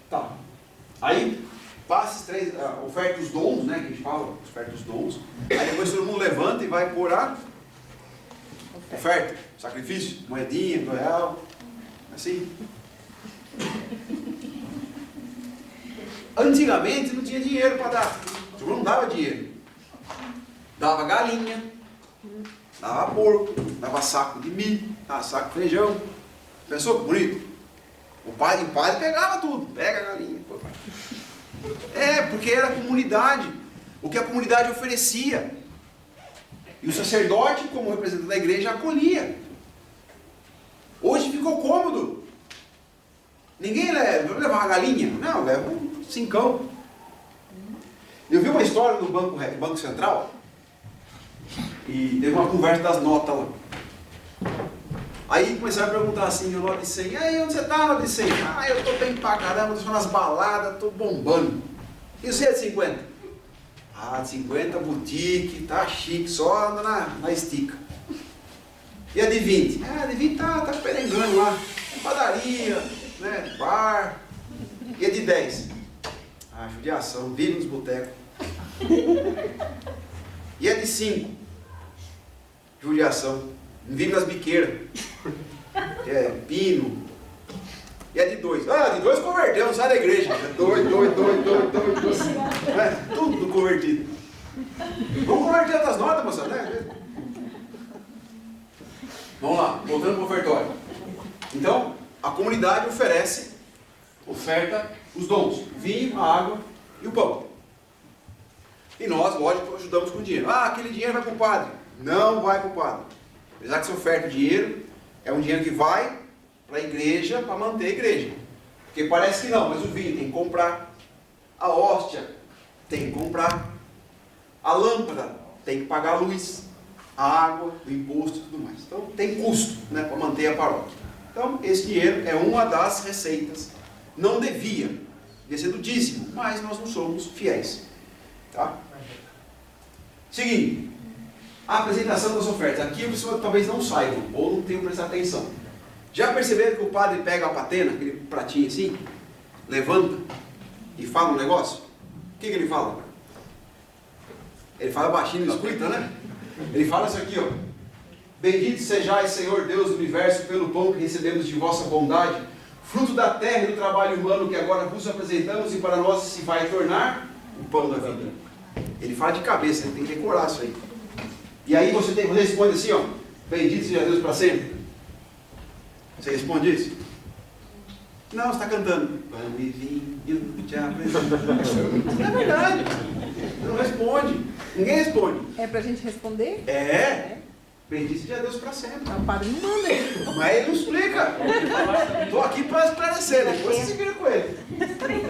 Tá. Aí, passa esses três, oferta os dons, né? Que a gente fala, oferta os dons. Aí depois todo mundo levanta e vai pôr a oferta, sacrifício, moedinha, R$1, assim. Antigamente não tinha dinheiro para dar. Não dava dinheiro. Dava galinha, dava porco, dava saco de milho, dava saco de feijão. Pensou que bonito? O padre pegava tudo. Pega a galinha. Porque era a comunidade. O que a comunidade oferecia. E o sacerdote, como representante da igreja, acolhia. Hoje ficou cômodo. Ninguém vai levar uma galinha. Não, leva um cincão. Eu vi uma história do Banco Central. E teve uma conversa das notas lá. Aí começaram a perguntar assim, o nota de 100. E aí, onde você está, nota de 100? Ah, eu estou bem pra caramba, estou nas baladas, estou bombando. E você é de 50? Ah, de 50, boutique, tá chique, só anda na estica. E a de 20? A de 20 tá perengando lá. Padaria, né? Bar. E a de 10? Judiação, vive nos botecos. E a de 5? Judiação, vive nas biqueiras. Pino. E a de 2? A de 2 converteu, não sai da igreja. Doido. Tudo convertido. Vamos converter outras notas, moçada, né? Vamos lá, voltando para o ofertório. Então, a comunidade oferta os dons, o vinho, a água e o pão. E nós, lógico, ajudamos com dinheiro. Aquele dinheiro vai para o padre. Não vai para o padre. Apesar que se oferta o dinheiro, é um dinheiro que vai para a igreja, para manter a igreja. Porque parece que não, mas o vinho tem que comprar. A hóstia tem que comprar. A lâmpada tem que pagar a luz, a água, o imposto e tudo mais. Então tem custo, né, para manter a paróquia. Então esse dinheiro é uma das receitas. Não devia ser do dízimo, mas nós não somos fiéis. Tá? Seguinte, a apresentação das ofertas. Aqui a pessoa talvez não saiba, ou não tenha prestado atenção. Já perceberam que o padre pega a patena, aquele pratinho assim, levanta e fala um negócio? O que ele fala? Ele fala baixinho, não escuta, né? Ele fala isso aqui, ó. Bendito sejais, Senhor Deus do universo, pelo pão que recebemos de vossa bondade, fruto da terra e do trabalho humano que agora vos apresentamos e para nós se vai tornar o pão da vida. Ele fala de cabeça, ele tem que decorar isso aí. E aí você responde assim, ó. Bendito seja Deus para sempre. Você responde isso? Não, você está cantando. Pão e vinho te apresento. Não é verdade. Você não responde. Ninguém responde. É pra gente responder? Bendito seja Deus para sempre. O padre não manda ele. Mas ele não explica. Estou aqui para esclarecer. Depois você se vira com ele.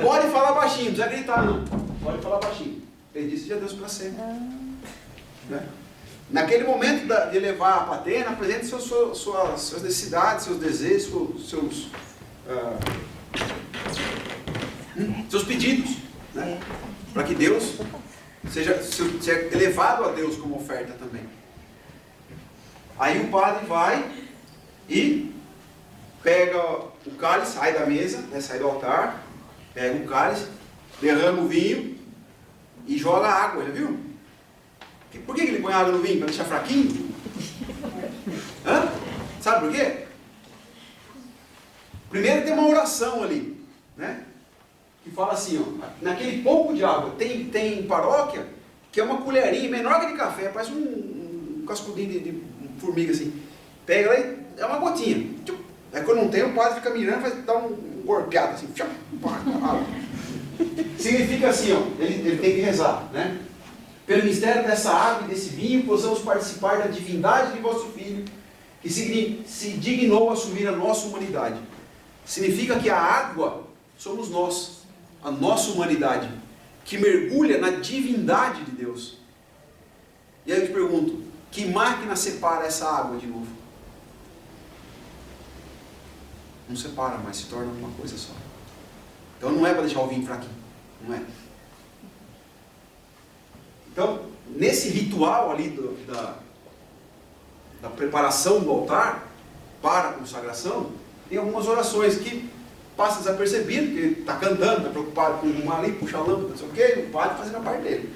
Pode falar baixinho, não precisa gritar não. Pode falar baixinho. Bendito seja Deus para sempre. Né? Naquele momento de levar a patena, apresente suas necessidades, seus desejos, seus pedidos. Né? Para que Deus seja elevado a Deus como oferta também. Aí o padre vai e pega o cálice, sai da mesa, né, sai do altar, pega o cálice, derrama o vinho e joga água, já viu? Por que ele põe água no vinho? Para deixar fraquinho? Sabe por quê? Primeiro tem uma oração ali, né? Que fala assim, ó, naquele pouco de água, tem paróquia que é uma colherinha menor que de café, parece um cascudinho de formiga assim. Pega lá e é uma gotinha. Aí quando não tem, o padre fica mirando, dá um golpeado assim. Significa assim, ó, ele tem que rezar, né? Pelo mistério dessa água e desse vinho, possamos participar da divindade de vosso Filho, que se dignou a assumir a nossa humanidade. Significa que a água somos nós, a nossa humanidade, que mergulha na divindade de Deus. E aí eu te pergunto, que máquina separa essa água de novo? Não separa, mas se torna uma coisa só. Então não é para deixar o vinho fraquinho, não é. Então, nesse ritual ali da preparação do altar para a consagração, tem algumas orações que passam desapercebido, porque ele está cantando, está preocupado com uma ali, puxa a lâmpada, não sei o quê, o padre fazendo a parte dele.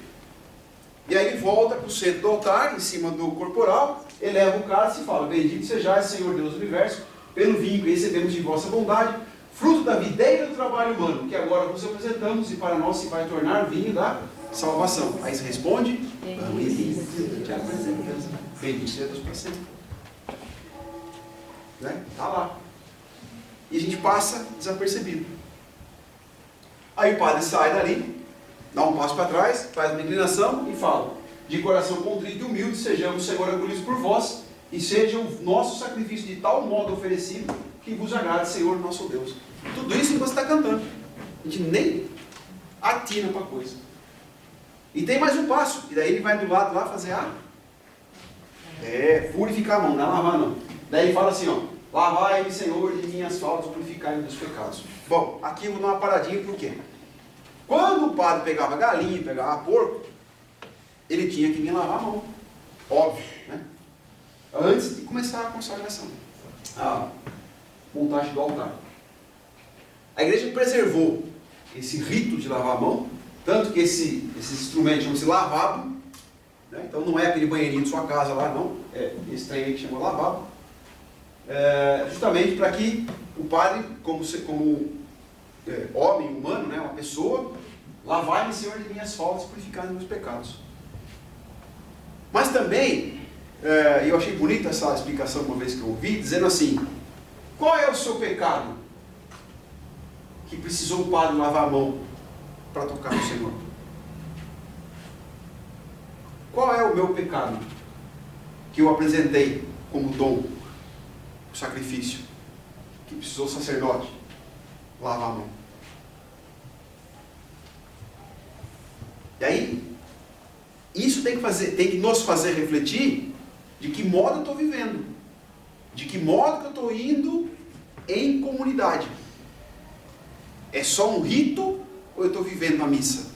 E aí ele volta para o centro do altar, em cima do corporal, eleva o cálice e fala: bendito sejais, Senhor Deus do universo, pelo vinho que recebemos de vossa bondade, fruto da videira do trabalho humano, que agora vos apresentamos e para nós se vai tornar vinho da salvação. Aí você responde: bendito seja Deus para sempre. Né? Está lá. E a gente passa desapercebido. Aí o padre sai dali, dá um passo para trás, faz uma inclinação e fala: de coração contrito e humilde, sejamos, Senhor, acolhidos por vós, e seja o nosso sacrifício de tal modo oferecido que vos agrade, Senhor, nosso Deus. Tudo isso você está cantando. A gente nem atina para a coisa. E tem mais um passo, e daí ele vai do lado lá fazer purificar a mão, não é lavar não. Daí ele fala assim, ó: lavai-me, Senhor, de minhas faltas, purificai-me dos pecados. Bom, aqui eu vou dar uma paradinha, por quê? Quando o padre pegava galinha, pegava porco, ele tinha que vir lavar a mão. Óbvio, né? antes de começar a consagração, a montagem do altar. A igreja preservou esse rito de lavar a mão, tanto que esse instrumento chama-se lavabo, né? Então não é aquele banheirinho de sua casa lá, não, é esse trem aí que chama lavabo, justamente para que o padre, como homem humano, né, uma pessoa, lavai-me, Senhor, de minhas faltas, purificai-me dos meus pecados. Mas também, eu achei bonita essa explicação uma vez que eu ouvi, dizendo assim: qual é o seu pecado que precisou o padre lavar a mão para tocar no Senhor? Qual é o meu pecado que eu apresentei como dom, o sacrifício, que precisou o sacerdote lavar a mão? E aí, isso tem que nos fazer refletir de que modo eu estou vivendo, de que modo que eu estou indo em comunidade. É só um rito ou eu estou vivendo na missa?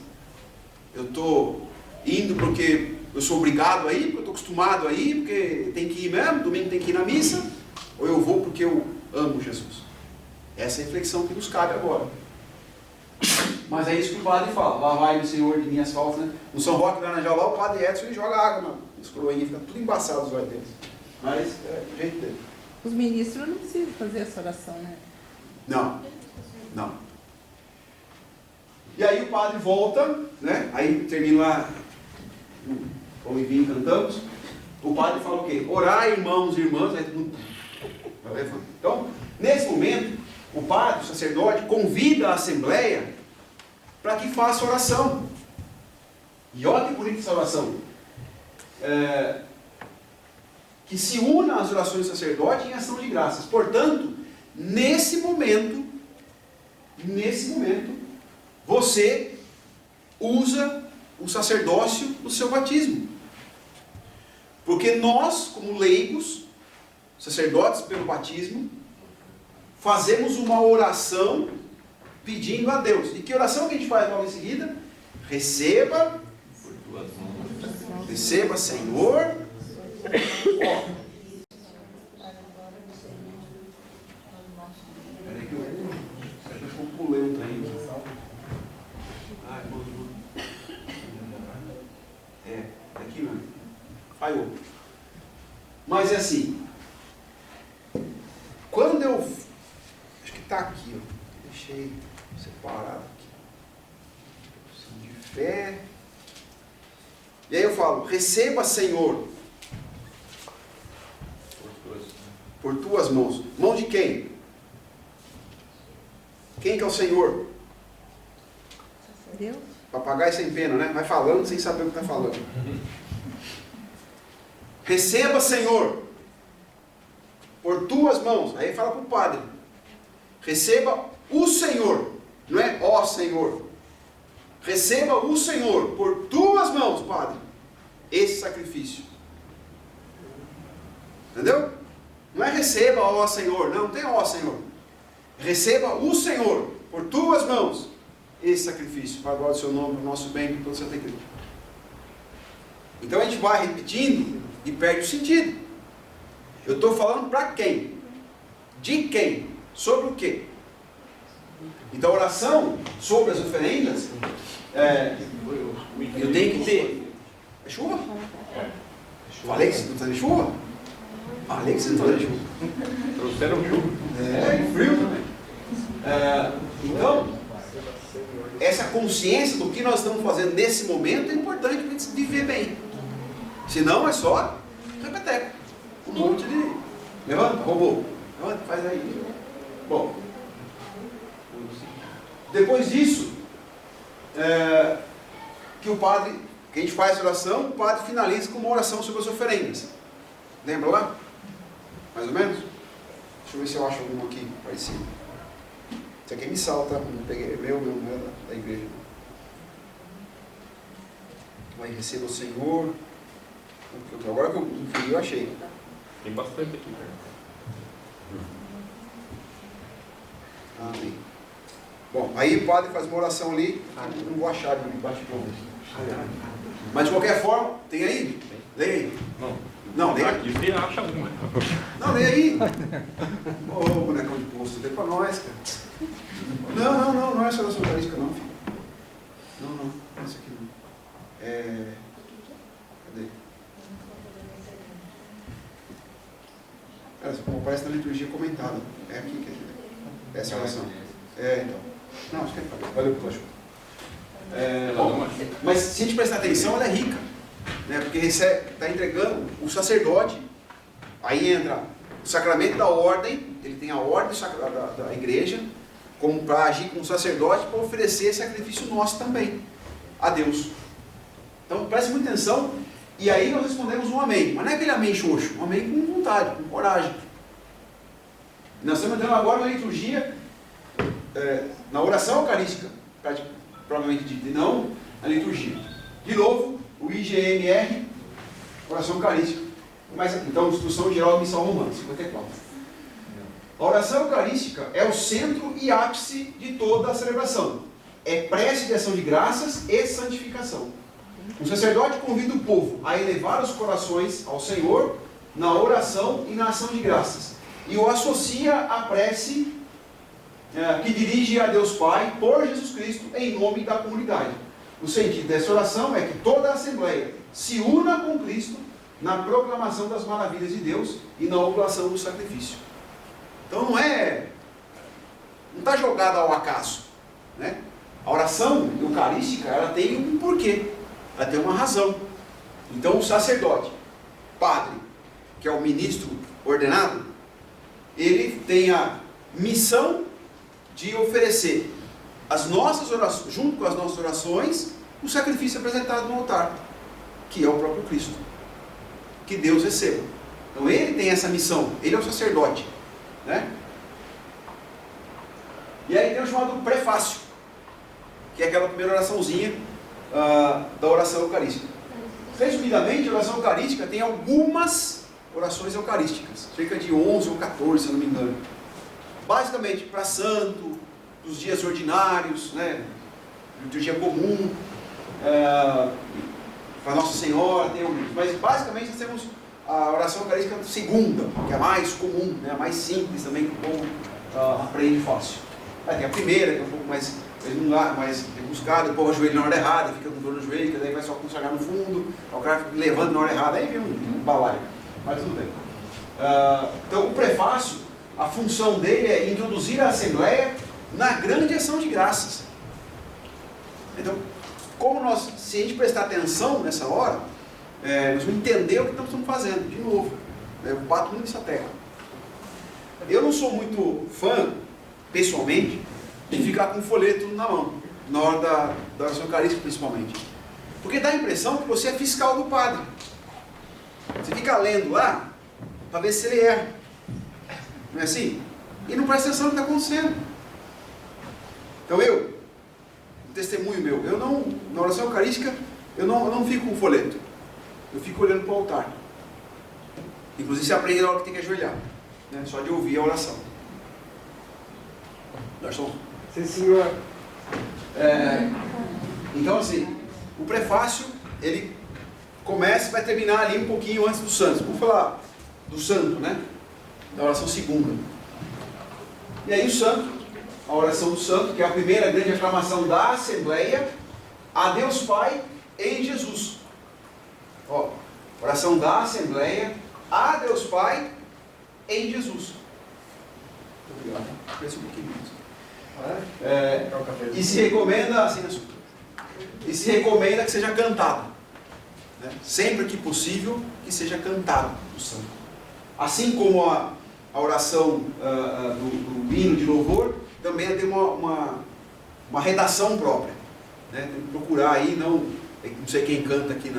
Eu estou indo porque eu sou obrigado a ir, porque eu estou acostumado a ir, porque tem que ir mesmo, domingo tem que ir na missa, ou eu vou porque eu amo Jesus? Essa é a reflexão que nos cabe agora. Mas é isso que o padre fala: lavai-me, Senhor, de minhas faltas, né? No São Roque, lá na Jaulá, o padre Edson, ele joga água nos coroinhas, fica tudo embaçado os olhos deles. Mas é o jeito dele. Os ministros não precisam fazer essa oração, né? Não. E aí o padre volta, né? Aí termina lá, como vinho cantamos. O padre fala o quê? Orai, irmãos e irmãs. Aí todo mundo vai levando. Então, nesse momento, o padre, o sacerdote, convida a assembleia para que faça oração. E olha que bonita essa oração. Que se una às orações do sacerdote em ação de graças. Portanto, nesse momento, você usa o sacerdócio do seu batismo. Porque nós, como leigos, sacerdotes pelo batismo, fazemos uma oração pedindo a Deus. E que oração que a gente faz logo em seguida? Receba, Senhor. Ó. Peraí que eu pulei um trem. Aqui, mano. Falhou. Mas é assim. Quando eu... Acho que está aqui, ó. Deixei separado aqui. De fé. E aí eu falo: receba, Senhor, por tuas mãos. Mão de quem? Quem que é o Senhor? Deus? Papagaio sem pena, né? Vai falando sem saber o que está falando. Receba, Senhor, por tuas mãos. Aí fala para o padre: receba o Senhor, não é ó Senhor. Receba o Senhor por tuas mãos, padre, esse sacrifício. Entendeu? Não é receba ó Senhor, não tem ó Senhor. Receba o Senhor por tuas mãos esse sacrifício, para a glória do seu nome, para o nosso bem, para toda Santa Igreja. Então a gente vai repetindo e perde o sentido. Eu estou falando para quem? De quem? Sobre o quê? Então a oração sobre as oferendas, eu tenho que ter... É chuva? Falei que você não está de chuva? Falei que você não está de chuva. Trouxeram chuva. É frio também. Então, essa consciência do que nós estamos fazendo nesse momento é importante para a gente viver bem. Senão é só repeteco. Um monte de... Levanta, robô. Levanta, faz aí. Bom. Depois disso, que a gente faz a oração, o padre finaliza com uma oração sobre as oferendas. Lembra lá? Mais ou menos? Deixa eu ver se eu acho algum aqui parecido. Isso aqui é missal, tá? Não peguei, é meu, não é da igreja. Vai receber o Senhor. Agora que eu achei. Tem bastante aqui. Amém. Bom, aí o padre faz uma oração ali. Não vou achar de baixo de novo. Mas de qualquer forma, tem aí? Leia aí. Não. Não, leia. Aqui você acha uma. Não, leia aí. Ô, bonecão de posto, tem pra nós, cara. Não é essa oração eucarística, não, filho. Não é essa aqui não. Cadê? Essa aparece na liturgia comentada. É aqui que é essa oração. Então. Não, acho que é. Valeu pelo ajuda. Bom, mas se a gente prestar atenção, ela é rica, né? Porque está entregando o sacerdote, aí entra o sacramento da ordem, ele tem a ordem da igreja, como para agir como sacerdote, para oferecer sacrifício nosso também, a Deus. Então preste muita atenção, e aí nós respondemos um amém, mas não é aquele amém xoxo, um amém com vontade, com coragem. Nós estamos entrando agora na liturgia, na oração eucarística, provavelmente dita, e não na liturgia. De novo, o IGMR, oração eucarística. Mas, então, Instrução Geral da Missão Romana, 54. A oração eucarística é o centro e ápice de toda a celebração. É prece de ação de graças e santificação. O sacerdote convida o povo a elevar os corações ao Senhor na oração e na ação de graças. E o associa à prece que dirige a Deus Pai por Jesus Cristo em nome da comunidade. O sentido dessa oração é que toda a Assembleia se una com Cristo na proclamação das maravilhas de Deus e na oblação do sacrifício. Então não está jogada ao acaso, né? A oração eucarística, ela tem um porquê, ela tem uma razão. Então o sacerdote, padre, que é o ministro ordenado, ele tem a missão de oferecer as nossas orações, junto com as nossas orações, o sacrifício apresentado no altar, que é o próprio Cristo, que Deus receba. Então ele tem essa missão, ele é o sacerdote, né? E aí tem o chamado prefácio, que é aquela primeira oraçãozinha da oração eucarística. Resumidamente, a oração eucarística tem algumas orações eucarísticas, cerca de 11 ou 14, se eu não me engano. Basicamente para santo, dos dias ordinários, né? Liturgia comum, para Nossa Senhora, tem alguns. Mas basicamente nós temos a oração eucarística segunda, que é a mais comum, né? A mais simples também, que o povo aprende fácil. Aí tem a primeira, que é um pouco mais rebuscada, o povo ajoelha na hora errada, fica com dor no joelho, que daí vai só consagrar no fundo, o cara fica levando na hora errada, aí vem um balaio, mas tudo bem. Então o prefácio, a função dele é introduzir a Assembleia na grande ação de graças. Então, se a gente prestar atenção nessa hora, nós vamos entender o que nós estamos fazendo, de novo. Eu bato muito nessa tecla. Eu não sou muito fã, pessoalmente, de ficar com um folheto na mão, na hora da oração eucarística principalmente. Porque dá a impressão que você é fiscal do padre. Você fica lendo lá, para ver se ele erra. Não é assim? E não presta atenção no que está acontecendo. Então um testemunho meu, na oração eucarística, eu não fico com o folheto. Eu fico olhando para o altar. Inclusive você aprende na hora que tem que ajoelhar, né? Só de ouvir a oração. Darson? Sim, senhor. Então assim, o prefácio, ele começa e vai terminar ali um pouquinho antes do santo. Vamos falar do santo, né? Da oração segunda. E aí o santo, a oração do santo, que é a primeira grande aclamação da Assembleia, a Deus Pai em Jesus. Oração da Assembleia, a Deus Pai em Jesus. Obrigado. Pensa um pouquinho mais. E se recomenda, assim, e se recomenda que seja cantado, né? Sempre que possível, que seja cantado o santo. Assim como a oração do hino de louvor, também tem uma redação própria, né? Tem que procurar aí, não sei quem canta aqui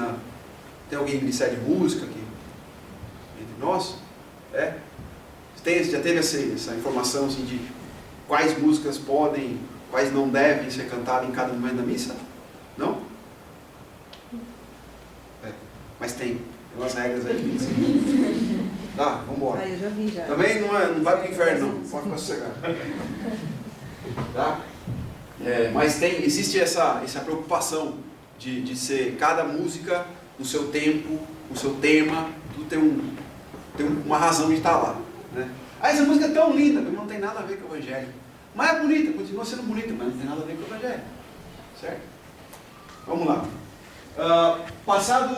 tem alguém do Ministério de Música aqui entre nós? Já teve essa informação assim, de quais músicas podem, quais não devem ser cantadas em cada momento da missa? Não? Mas tem umas regras aí de missa. Tá, vamos embora. Eu já vi já. Também não vai para o inferno, não. Pode ficar sossegado. Tá? Mas existe essa preocupação de ser cada música no seu tempo, no seu tema, Tudo tem uma razão de estar lá. Né? Ah, essa música é tão linda, mas não tem nada a ver com o Evangelho. Mas é bonita, continua sendo bonita, mas não tem nada a ver com o Evangelho. Certo? Vamos lá. Passado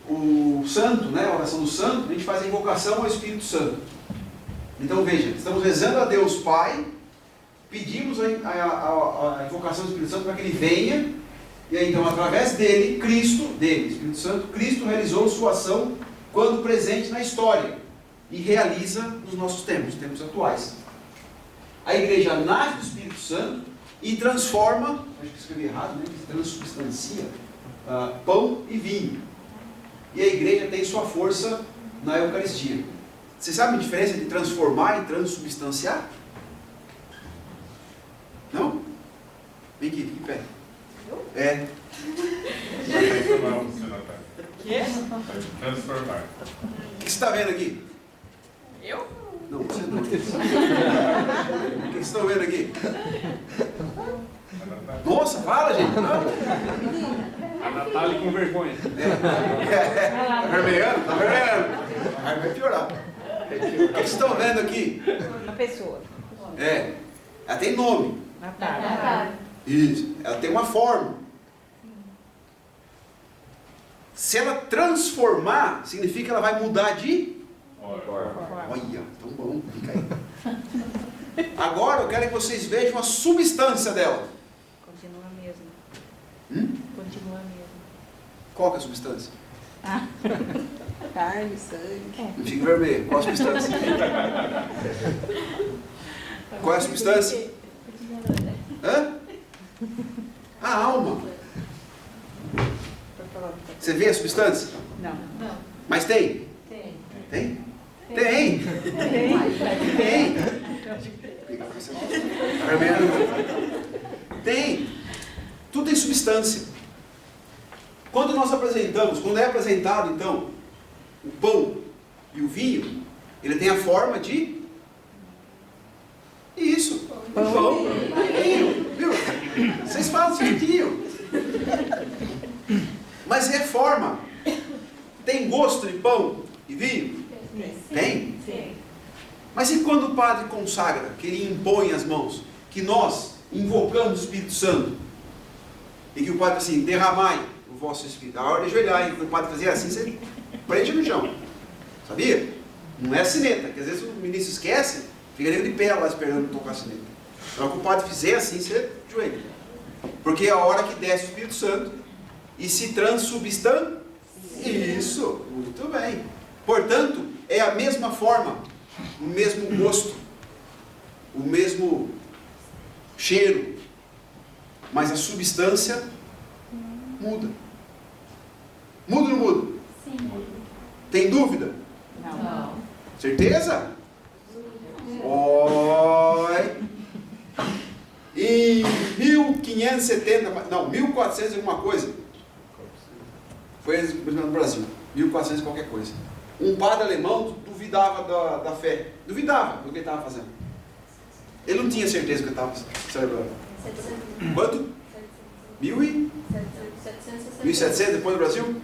o santo, né, a oração do santo, a gente faz a invocação ao Espírito Santo. Então veja, estamos rezando a Deus Pai, pedimos a invocação do Espírito Santo para que Ele venha, e aí então através dele, Espírito Santo, Cristo realizou sua ação quando presente na história, e realiza nos nossos tempos atuais. A igreja nasce do Espírito Santo e transforma, acho que escrevi errado, né? Transubstancia pão e vinho. E a igreja tem sua força na Eucaristia. Você sabe a diferença de transformar e transubstanciar? Não? Vem aqui, fique em pé. É. Transformar você, Natália. Transformar. O que você está vendo aqui? Eu? Não, você não. O que vocês estão vendo aqui? Nossa, fala, gente. Não. A Natália com vergonha. Tá vermelhando? Tá vermelhando. Aí vai piorar. O que vocês estão vendo aqui? Uma pessoa. Ela tem nome. Natália. Isso. Ela tem uma forma. Se ela transformar, significa que ela vai mudar de... Olha, tão bom. Fica aí. Agora eu quero que vocês vejam a substância dela. Continua a mesma. Continua a mesma. Qual que é a substância? Carne, sangue. Não fique vermelho. Qual a substância? Qual é a substância? Hã? A alma. Você vê a substância? Não. Mas tem? Tem. Tem? Tem. Tem. Tem. Tudo tem substância. Quando nós apresentamos, quando é apresentado então o pão e o vinho, ele tem a forma de isso. Pão e vinho. Viu? Vocês falam certinho. Mas é forma. Tem gosto de pão e vinho? Tem? Sim. Mas e quando o padre consagra, que ele impõe as mãos, que nós invocamos o Espírito Santo, e que o padre assim, derramai o vosso Espírito, a hora de ajoelhar, e o padre fazia assim, você prende no chão, sabia? Não é a sineta, que às vezes o ministro esquece, fica nem de pé lá esperando tocar a sineta. Então, que o padre fizer assim, você ajoelha, porque é a hora que desce o Espírito Santo, e se transubstancia. Isso, muito bem. Portanto, é a mesma forma, o mesmo gosto, o mesmo cheiro, mas a substância muda. Muda ou não muda? Sim. Tem dúvida? Não. Certeza? Oi. Em 1570, não, 1400 e alguma coisa, foi no Brasil, 1400 e qualquer coisa. Um padre alemão duvidava da fé, duvidava do que ele estava fazendo. Ele não tinha certeza do que ele estava celebrando. Quanto? 1700 depois do Brasil?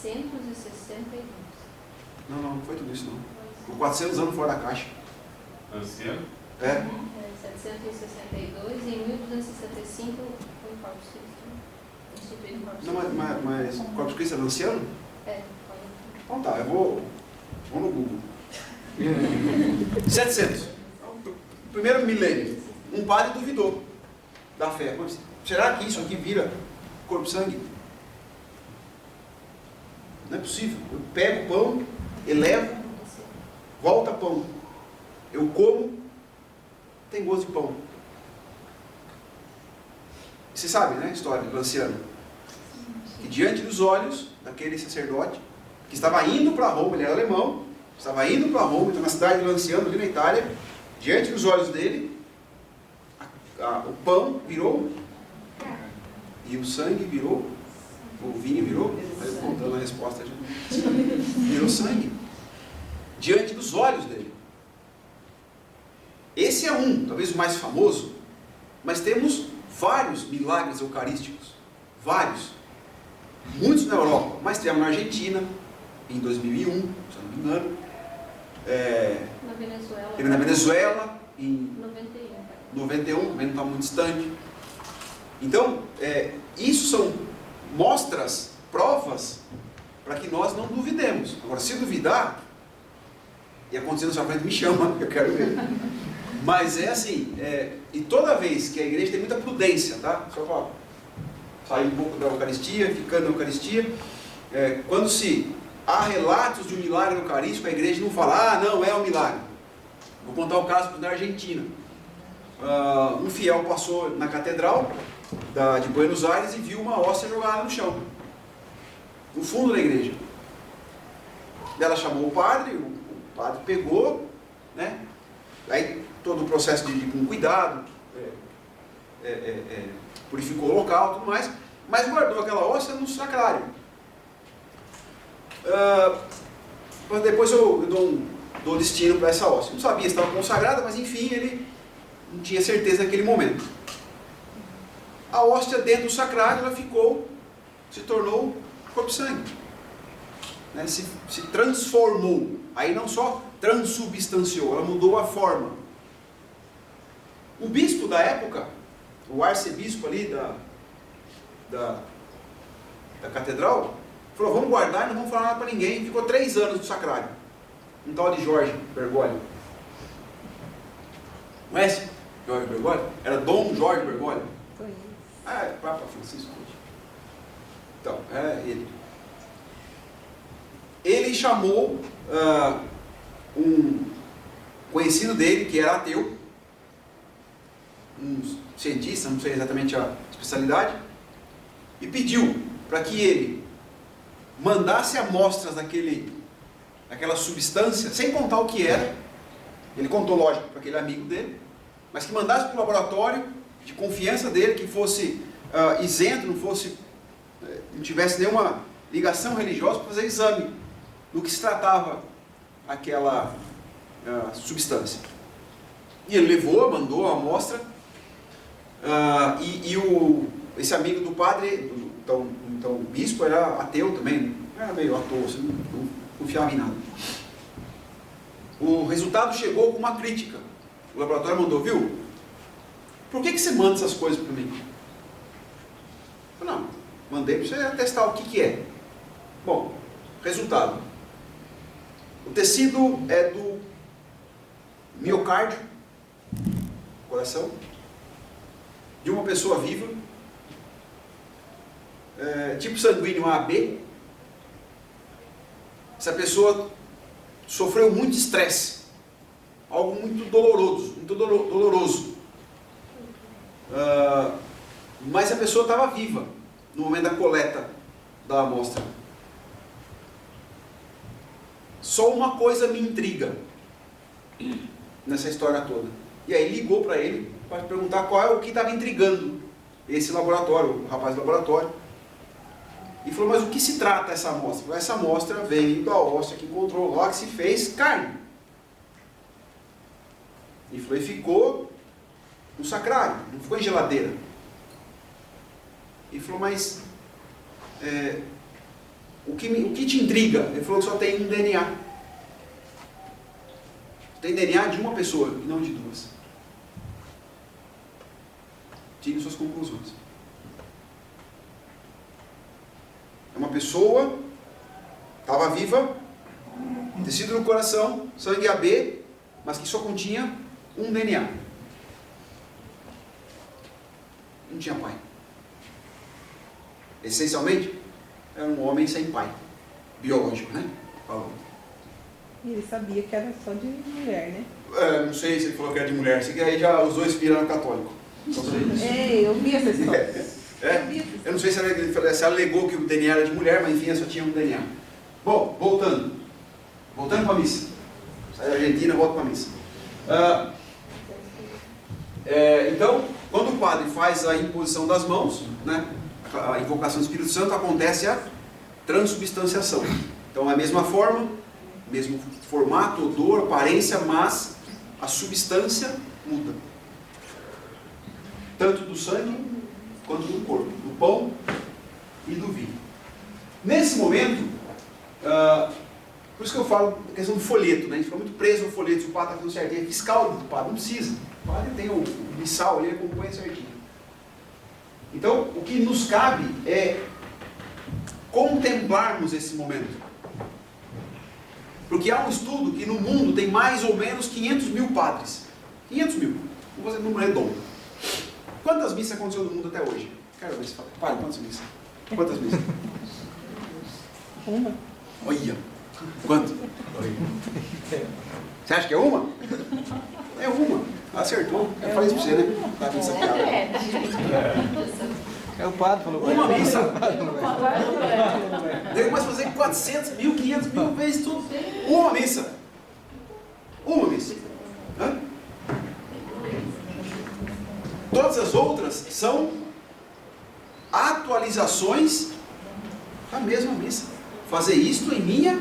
762. Não foi tudo isso não. Com 400 anos fora da caixa. Anciano? É. 762 e em 1265 foi o Corpus Christi. Instituído o Corpus Não, Christi. mas o Corpus Christi é anciano? É, Então tá, eu vou no Google. 700. Primeiro milênio. Um padre duvidou da fé. Será que isso aqui vira corpo e sangue? Não é possível. Eu pego o pão, elevo, volta pão. Eu como, tem gosto de pão. Você sabe, né, a história do anciano? Que diante dos olhos daquele sacerdote, que estava indo para Roma, ele era alemão, estava indo para Roma, então na cidade de Lanciano, ali na Itália, diante dos olhos dele, o pão virou, e o sangue virou, o vinho virou, aí eu contando a resposta já, virou sangue, diante dos olhos dele. Esse é talvez o mais famoso, mas temos vários milagres eucarísticos, vários, muitos na Europa, mas temos na Argentina, em 2001, se eu não me engano. Na Venezuela. Teve na Venezuela em 91. 91, também não está muito distante. Então, isso são mostras, provas, para que nós não duvidemos. Agora, se duvidar, e acontecer na sua frente, me chama, eu quero ver. Mas é assim, e toda vez que a igreja tem muita prudência, tá? Só para sair um pouco da Eucaristia, ficando na Eucaristia, quando há relatos de um milagre eucarístico, a igreja não fala, não, é um milagre. Vou contar o caso da Argentina. Um fiel passou na catedral de Buenos Aires e viu uma hóstia jogada no chão, no fundo da igreja. Ela chamou o padre pegou, né? Aí todo o processo com cuidado, purificou o local e tudo mais, mas guardou aquela hóstia no sacrário. Depois eu dou destino para essa hóstia. Não sabia se estava consagrada, mas enfim, ele não tinha certeza naquele momento. A hóstia dentro do sacrário, ela se tornou corpo e sangue. Né? Se transformou. Aí não só transubstanciou, ela mudou a forma. O bispo da época, o arcebispo ali da catedral, falou, vamos guardar e não vamos falar nada para ninguém. Ficou 3 anos no sacrário. Um tal de Jorge Bergoglio. Conhece Jorge Bergoglio? Era Dom Jorge Bergoglio. É Papa Francisco. Então, é ele. Ele chamou um conhecido dele, que era ateu, um cientista, não sei exatamente a especialidade, e pediu para que ele mandasse amostras daquela substância, sem contar o que era. Ele contou, lógico, para aquele amigo dele, mas que mandasse para o laboratório de confiança dele, que fosse isento, não tivesse nenhuma ligação religiosa, para fazer exame do que se tratava aquela substância. E ele mandou a amostra, esse amigo do padre, então o bispo, era ateu também, era meio ateu, assim, não confiava em nada. O resultado chegou com uma crítica. O laboratório mandou, viu? Por que você manda essas coisas para mim? Eu falei, não, mandei para você testar o que é. Bom, resultado. O tecido é do miocárdio, coração, de uma pessoa viva, tipo sanguíneo AB. Essa pessoa sofreu muito estresse, algo muito doloroso. Mas a pessoa estava viva no momento da coleta da amostra. Só uma coisa me intriga nessa história toda. E aí ligou para ele para perguntar qual é o que estava intrigando esse laboratório, o rapaz do laboratório. E falou, mas o que se trata essa amostra? Essa amostra veio da hóstia que encontrou lá, que se fez carne. E falou, e ficou no sacrário, não ficou em geladeira. E falou, mas o que te intriga? Ele falou que só tem um DNA. Tem DNA de uma pessoa e não de 2. Tire suas conclusões. É uma pessoa, estava viva, tecido no coração, sangue AB, mas que só continha um DNA. Não tinha pai. Essencialmente, era um homem sem pai. Biológico, né? Falou. E ele sabia que era só de mulher, né? Não sei se ele falou que era de mulher. Isso aqui aí já os dois viraram católico. Não sei. Eu vi essa história. Eu não sei se ele alegou que o DNA era de mulher, mas enfim, só tinha um DNA. Bom, voltando para a missa. Sai da Argentina, volta para a missa. Então, quando o padre faz a imposição das mãos, né, a invocação do Espírito Santo, acontece a transubstanciação. Então, é a mesma forma, mesmo formato, odor, aparência, mas a substância muda. Tanto do sangue quanto do corpo, do pão e do vinho. Nesse momento, Por isso que eu falo a questão do folheto, né? A gente fica muito preso ao folheto, se o padre está fazendo certinho. É fiscal do padre, não precisa. O padre tem o missal, ele acompanha certinho. Então, o que nos cabe é contemplarmos esse momento. Porque há um estudo que no mundo tem mais ou menos 500 mil padres. 500 mil. Vou fazer um número redondo. Quantas missas aconteceu no mundo até hoje? Quero ver se fala. Padre, quantas missas? Quantas missas? Uma. Olha. Quanto? Você acha que é uma? É uma. Acertou. Eu falei isso pra você, né? Tá vendo essa piada? É o padre falou. Uma missa. Daí começa a fazer 400 mil, 500 mil vezes tudo. Uma missa. Uma missa. Hã? Todas as outras são atualizações da mesma missa. Fazer isto em minha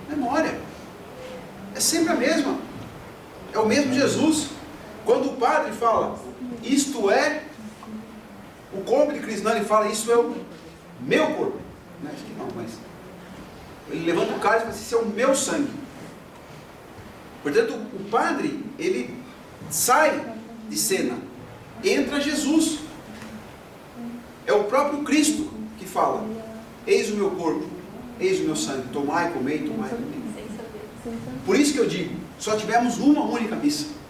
memória. É sempre a mesma. É o mesmo Jesus. Quando o padre fala, isto é o corpo de Cristo, não, ele fala, isso é o meu corpo. Não é isso aqui não, mas ele levanta o cálice e fala, isso é o meu sangue. Portanto, o padre, ele sai de cena, entra Jesus. É o próprio Cristo que fala, eis o meu corpo, eis o meu sangue, tomai, comei, tomai, comei. Por isso que eu digo, só tivemos uma única missa.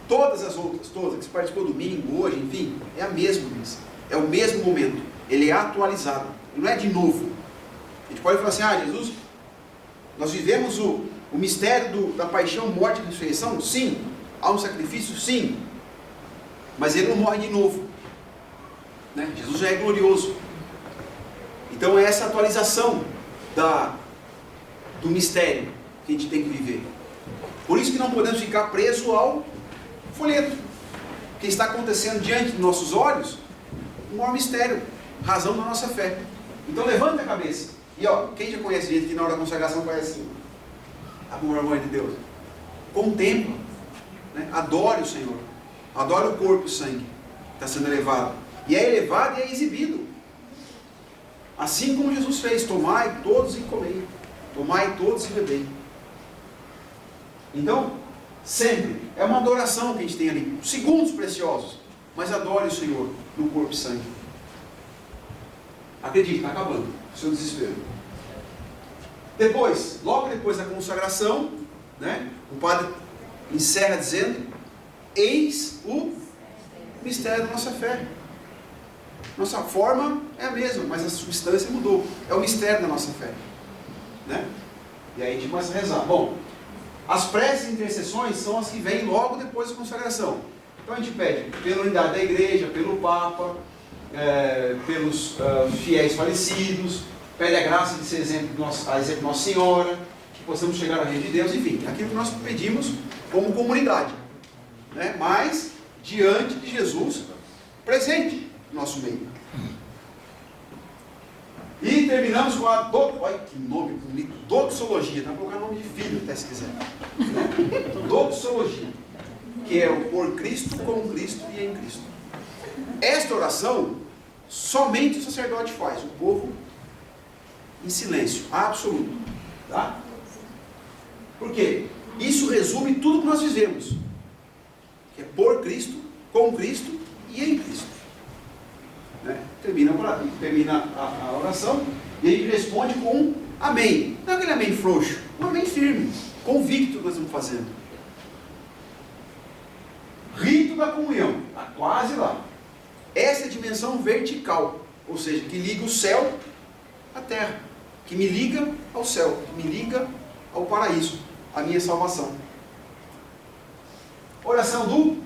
Todas as outras, todas, que se participou domingo, hoje, enfim, é a mesma missa. É o mesmo momento. Ele é atualizado. Não é de novo. A gente pode falar assim, Jesus, nós vivemos o mistério da paixão, morte e ressurreição? Sim. Há um sacrifício? Sim. Mas ele não morre de novo. Né? Jesus já é glorioso. Então é essa atualização do mistério que a gente tem que viver. Por isso que não podemos ficar presos ao folheto. Que está acontecendo diante dos nossos olhos, um maior mistério, razão da nossa fé. Então levanta a cabeça. E ó, quem já conhece gente que na hora da consagração faz assim, amor, amor de Deus, contempla, né? Adore o Senhor, adore o corpo e o sangue que está sendo elevado. E é elevado e é exibido. Assim como Jesus fez, tomai todos e comei, tomai todos e bebei. Então, sempre, é uma adoração que a gente tem ali, segundos preciosos, mas adore o Senhor no corpo e sangue. Acredite, está acabando o seu desespero. Depois, logo depois da consagração, né, o padre encerra dizendo, eis o mistério da nossa fé. Nossa forma é a mesma, mas a substância mudou. É o mistério da nossa fé. Né? E aí a gente começa a rezar. Bom, as preces e intercessões são as que vêm logo depois da consagração. Então a gente pede pela unidade da igreja, pelo Papa, pelos fiéis falecidos, pede a graça de ser exemplo de Nossa Senhora, que possamos chegar ao reino de Deus, enfim, aquilo que nós pedimos como comunidade, né? Mas diante de Jesus presente no nosso meio. E terminamos com a olha que nome bonito, doxologia, dá para colocar nome de filho até se quiser, né? Doxologia, que é o por Cristo, com Cristo e em Cristo. Esta oração somente o sacerdote faz, o povo em silêncio absoluto, tá? Por quê? Isso resume tudo que nós vivemos, que é por Cristo, com Cristo e em Cristo, né? Termina a oração e a gente responde com um amém. Não é aquele amém frouxo, um amém firme, convicto do que nós estamos fazendo. Rito da comunhão, está quase lá. Essa é a dimensão vertical, ou seja, que liga o céu à terra, que me liga ao céu, que me liga ao paraíso, à minha salvação. Oração do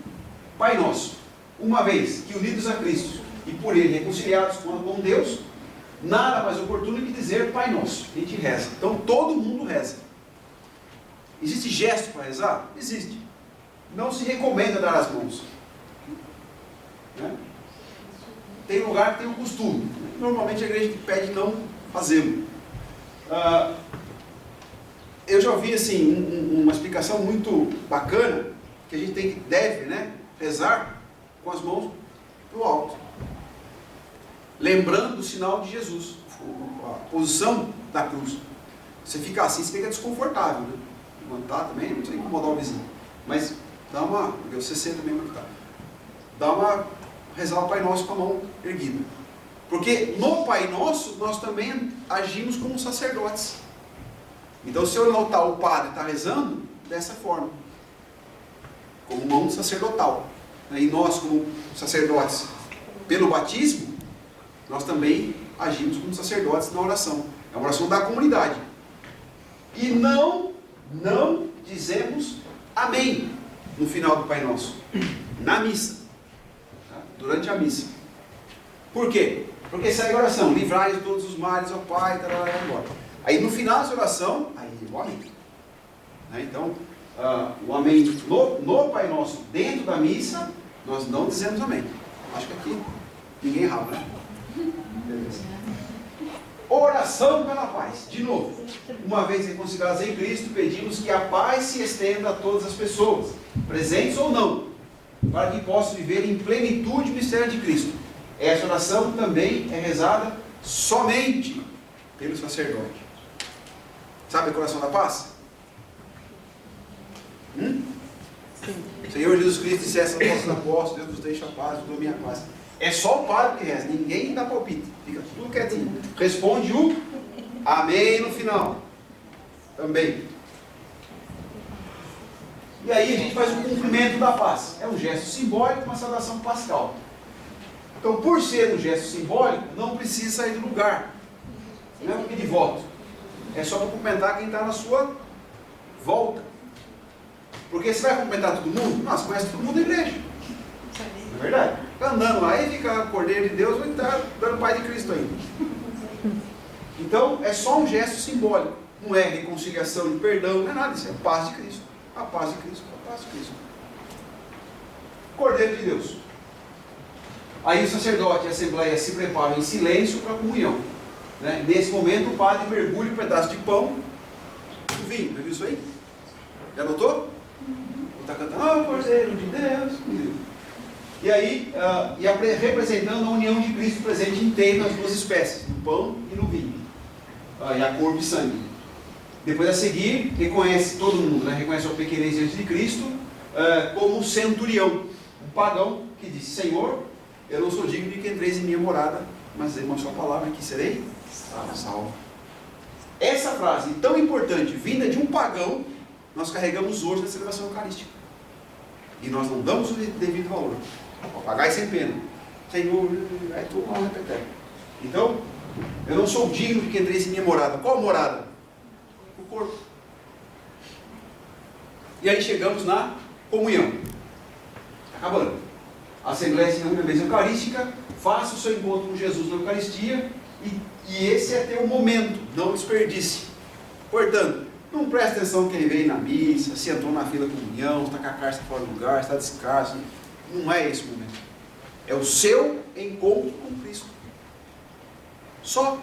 Pai Nosso. Uma vez que unidos a Cristo e por Ele reconciliados com Deus, nada mais oportuno que dizer Pai Nosso. A gente reza. Então todo mundo reza. Existe gesto para rezar? Existe. Não se recomenda dar as mãos. Né? Tem lugar que tem o costume. Normalmente a igreja pede não fazê-lo. Eu já ouvi assim, uma explicação muito bacana, que a gente deve, né, rezar com as mãos para o alto. Lembrando do sinal de Jesus, a posição da cruz. Você ficar assim, você fica desconfortável, né? Levantar também, não precisa incomodar o vizinho. Mas dá uma, porque o CC também vai ficar. Dá uma, rezar o Pai Nosso com a mão erguida. Porque no Pai Nosso, nós também agimos como sacerdotes. Então, se eu notar o padre está rezando, dessa forma. Como mão sacerdotal. E nós, como sacerdotes, pelo batismo, nós também agimos como sacerdotes na oração. É a oração da comunidade. E não dizemos amém no final do Pai Nosso. Na missa. Tá? Durante a missa. Por quê? Porque segue a oração. Livrai de todos os males, ó Pai, tarará, embora. Aí no final dessa oração, aí o amém. Né? Então, o amém no Pai Nosso, dentro da missa, nós não dizemos amém. Acho que aqui ninguém errava, né? Beleza. Oração pela paz. De novo, uma vez reconciliados em Cristo, pedimos que a paz se estenda a todas as pessoas, presentes ou não, para que possam viver em plenitude o mistério de Cristo. Essa oração também é rezada somente pelo sacerdote. Sabe a oração da paz? Senhor Jesus Cristo dissesse aos nossos apóstolos: Deus nos deixa a paz, eu dou minha paz. É só o padre que reza, ninguém dá palpite, fica tudo quietinho. Responde o amém no final. Também. E aí a gente faz o cumprimento da paz. É um gesto simbólico, uma saudação pascal. Então, por ser um gesto simbólico, não precisa sair do lugar. Não é um pedir voto. É só para cumprimentar quem está na sua volta. Porque você vai cumprimentar todo mundo? Nossa, conhece todo mundo da igreja. Não é verdade? Está andando lá e fica Cordeiro de Deus, ou está dando Pai de Cristo ainda. Então, é só um gesto simbólico. Não é reconciliação e perdão, não é nada. Isso é a paz de Cristo. A paz de Cristo, a paz de Cristo. Cordeiro de Deus. Aí o sacerdote e a assembleia se preparam em silêncio para a comunhão. Né? Nesse momento, o padre mergulha um pedaço de pão no vinho. Já viu isso aí? Já notou? Está cantando, Cordeiro de Deus. E aí, representando a união de Cristo presente inteiro nas duas espécies, no pão e no vinho. E a corpo e sangue. Depois a seguir, reconhece todo mundo, né? Reconhece a pequenez diante de Cristo como um centurião, um pagão que disse: Senhor, eu não sou digno de que entreis em minha morada, mas é uma só palavra que serei salvo. Essa frase tão importante, vinda de um pagão, nós carregamos hoje na celebração eucarística. E nós não damos o devido valor. Pagai sem pena. Senhor, é tua honra eterna. Então, eu não sou digno de que entreis em minha morada. Qual morada? O corpo. E aí chegamos na comunhão. Acabando. A Assembleia se reúne na mesa eucarística, faça o seu encontro com Jesus na Eucaristia, e esse é teu momento, não desperdice. Portanto, não preste atenção que ele veio na missa, se entrou na fila da comunhão, está com a carta fora do lugar, está descalço. Não é esse o momento. É o seu encontro com Cristo. Só.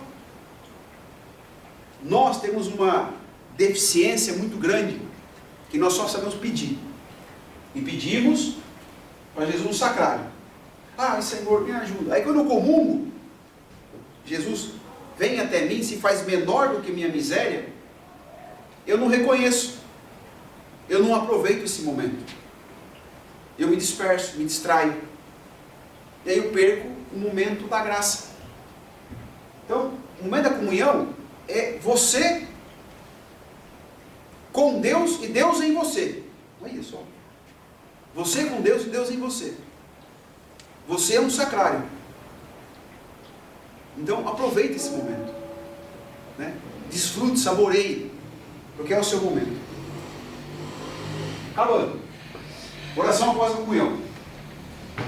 Nós temos uma deficiência muito grande, que nós só sabemos pedir. E pedimos para Jesus no sacrário. Senhor, me ajuda. Aí quando eu comungo, Jesus vem até mim, se faz menor do que minha miséria, eu não reconheço. Eu não aproveito esse momento. Eu me disperso, me distraio. E aí eu perco o momento da graça. Então, o momento da comunhão é você com Deus e Deus em você. Olha só. Você com Deus e Deus em você. Você é um sacrário. Então, aproveite esse momento. Né? Desfrute, saboreie. Porque é o seu momento. Acabando. Oração após a comunhão.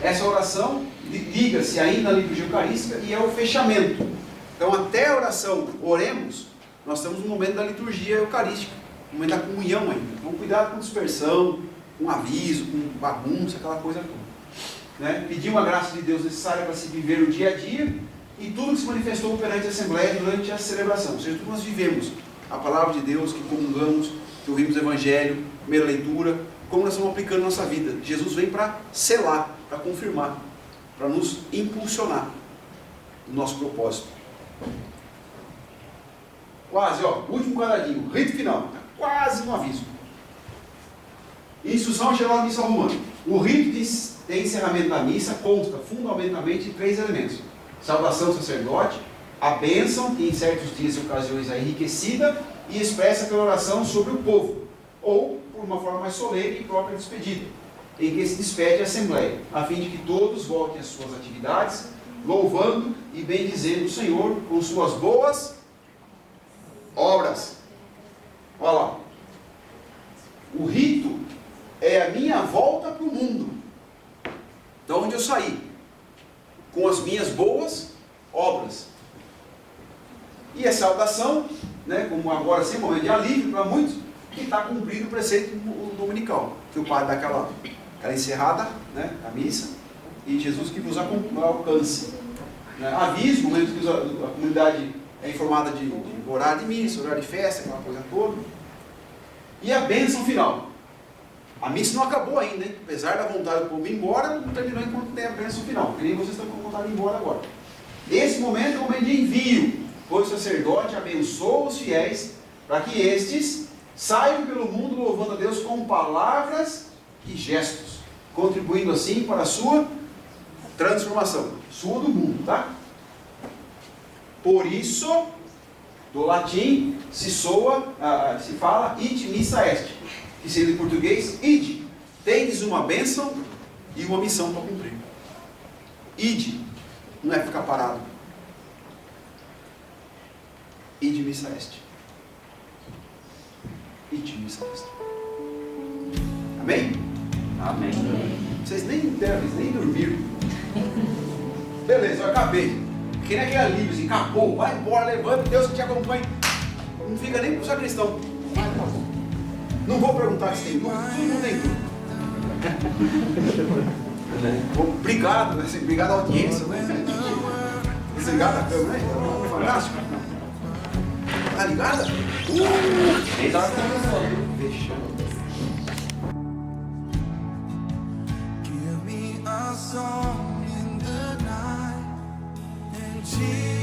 Essa oração liga-se ainda à liturgia eucarística e é o fechamento. Então, até a oração oremos, nós estamos no momento da liturgia eucarística, no momento da comunhão ainda. Então, cuidado com dispersão, com aviso, com bagunça, aquela coisa toda. Né? Pedir uma graça de Deus necessária para se viver o dia a dia e tudo que se manifestou perante a Assembleia durante a celebração. Ou seja, tudo que nós vivemos, a palavra de Deus, que comungamos, que ouvimos o Evangelho, primeira leitura, como nós estamos aplicando na nossa vida. Jesus vem para selar, para confirmar, para nos impulsionar no nosso propósito. Quase, ó, último quadradinho, rito final, quase um aviso. Instrução geral da missa romana. O rito de encerramento da missa consta fundamentalmente de 3 elementos: saudação do sacerdote, a bênção, que em certos dias e ocasiões é enriquecida e expressa pela oração sobre o povo, ou por uma forma mais solene e própria despedida, em que se despede a assembleia, a fim de que todos voltem às suas atividades, louvando e bendizendo o Senhor com suas boas obras. Olha lá. O rito é a minha volta para o mundo, de onde eu saí, com as minhas boas obras. E a saudação, né, como agora sem momento de alívio para muitos, que está cumprindo o preceito dominical, que o padre dá aquela encerrada, né, a missa, e Jesus que vos alcance. Né, aviso, no momento que a comunidade é informada de horário de missa, horário de festa, aquela coisa toda. E a bênção final. A missa não acabou ainda, hein? Apesar da vontade do povo ir embora, não terminou enquanto tem a bênção final. Que nem vocês estão com vontade de ir embora agora. Esse momento é o momento de envio, pois o sacerdote abençoa os fiéis para que estes saiam pelo mundo louvando a Deus com palavras e gestos, contribuindo assim para a sua transformação, sua do mundo, tá? Por isso, do latim se fala id missa est, que seria em português, ide, tendes uma bênção e uma missão para cumprir. Ide, não é ficar parado. Ide missa est. Ide missa est. Amém? Amém. Vocês nem dormiram. Beleza, eu acabei. Que nem aquele alívio, assim, acabou, vai embora, levanta, Deus que te acompanhe. Não fica nem com o sacristão. Não vou perguntar se tem dúvida, todo mundo tem dúvida. Obrigado, assim, obrigado à audiência, né? Desligado a câmera, né? Fantástico. Tá ligada? Fechando. Give me a song in the night and Jesus.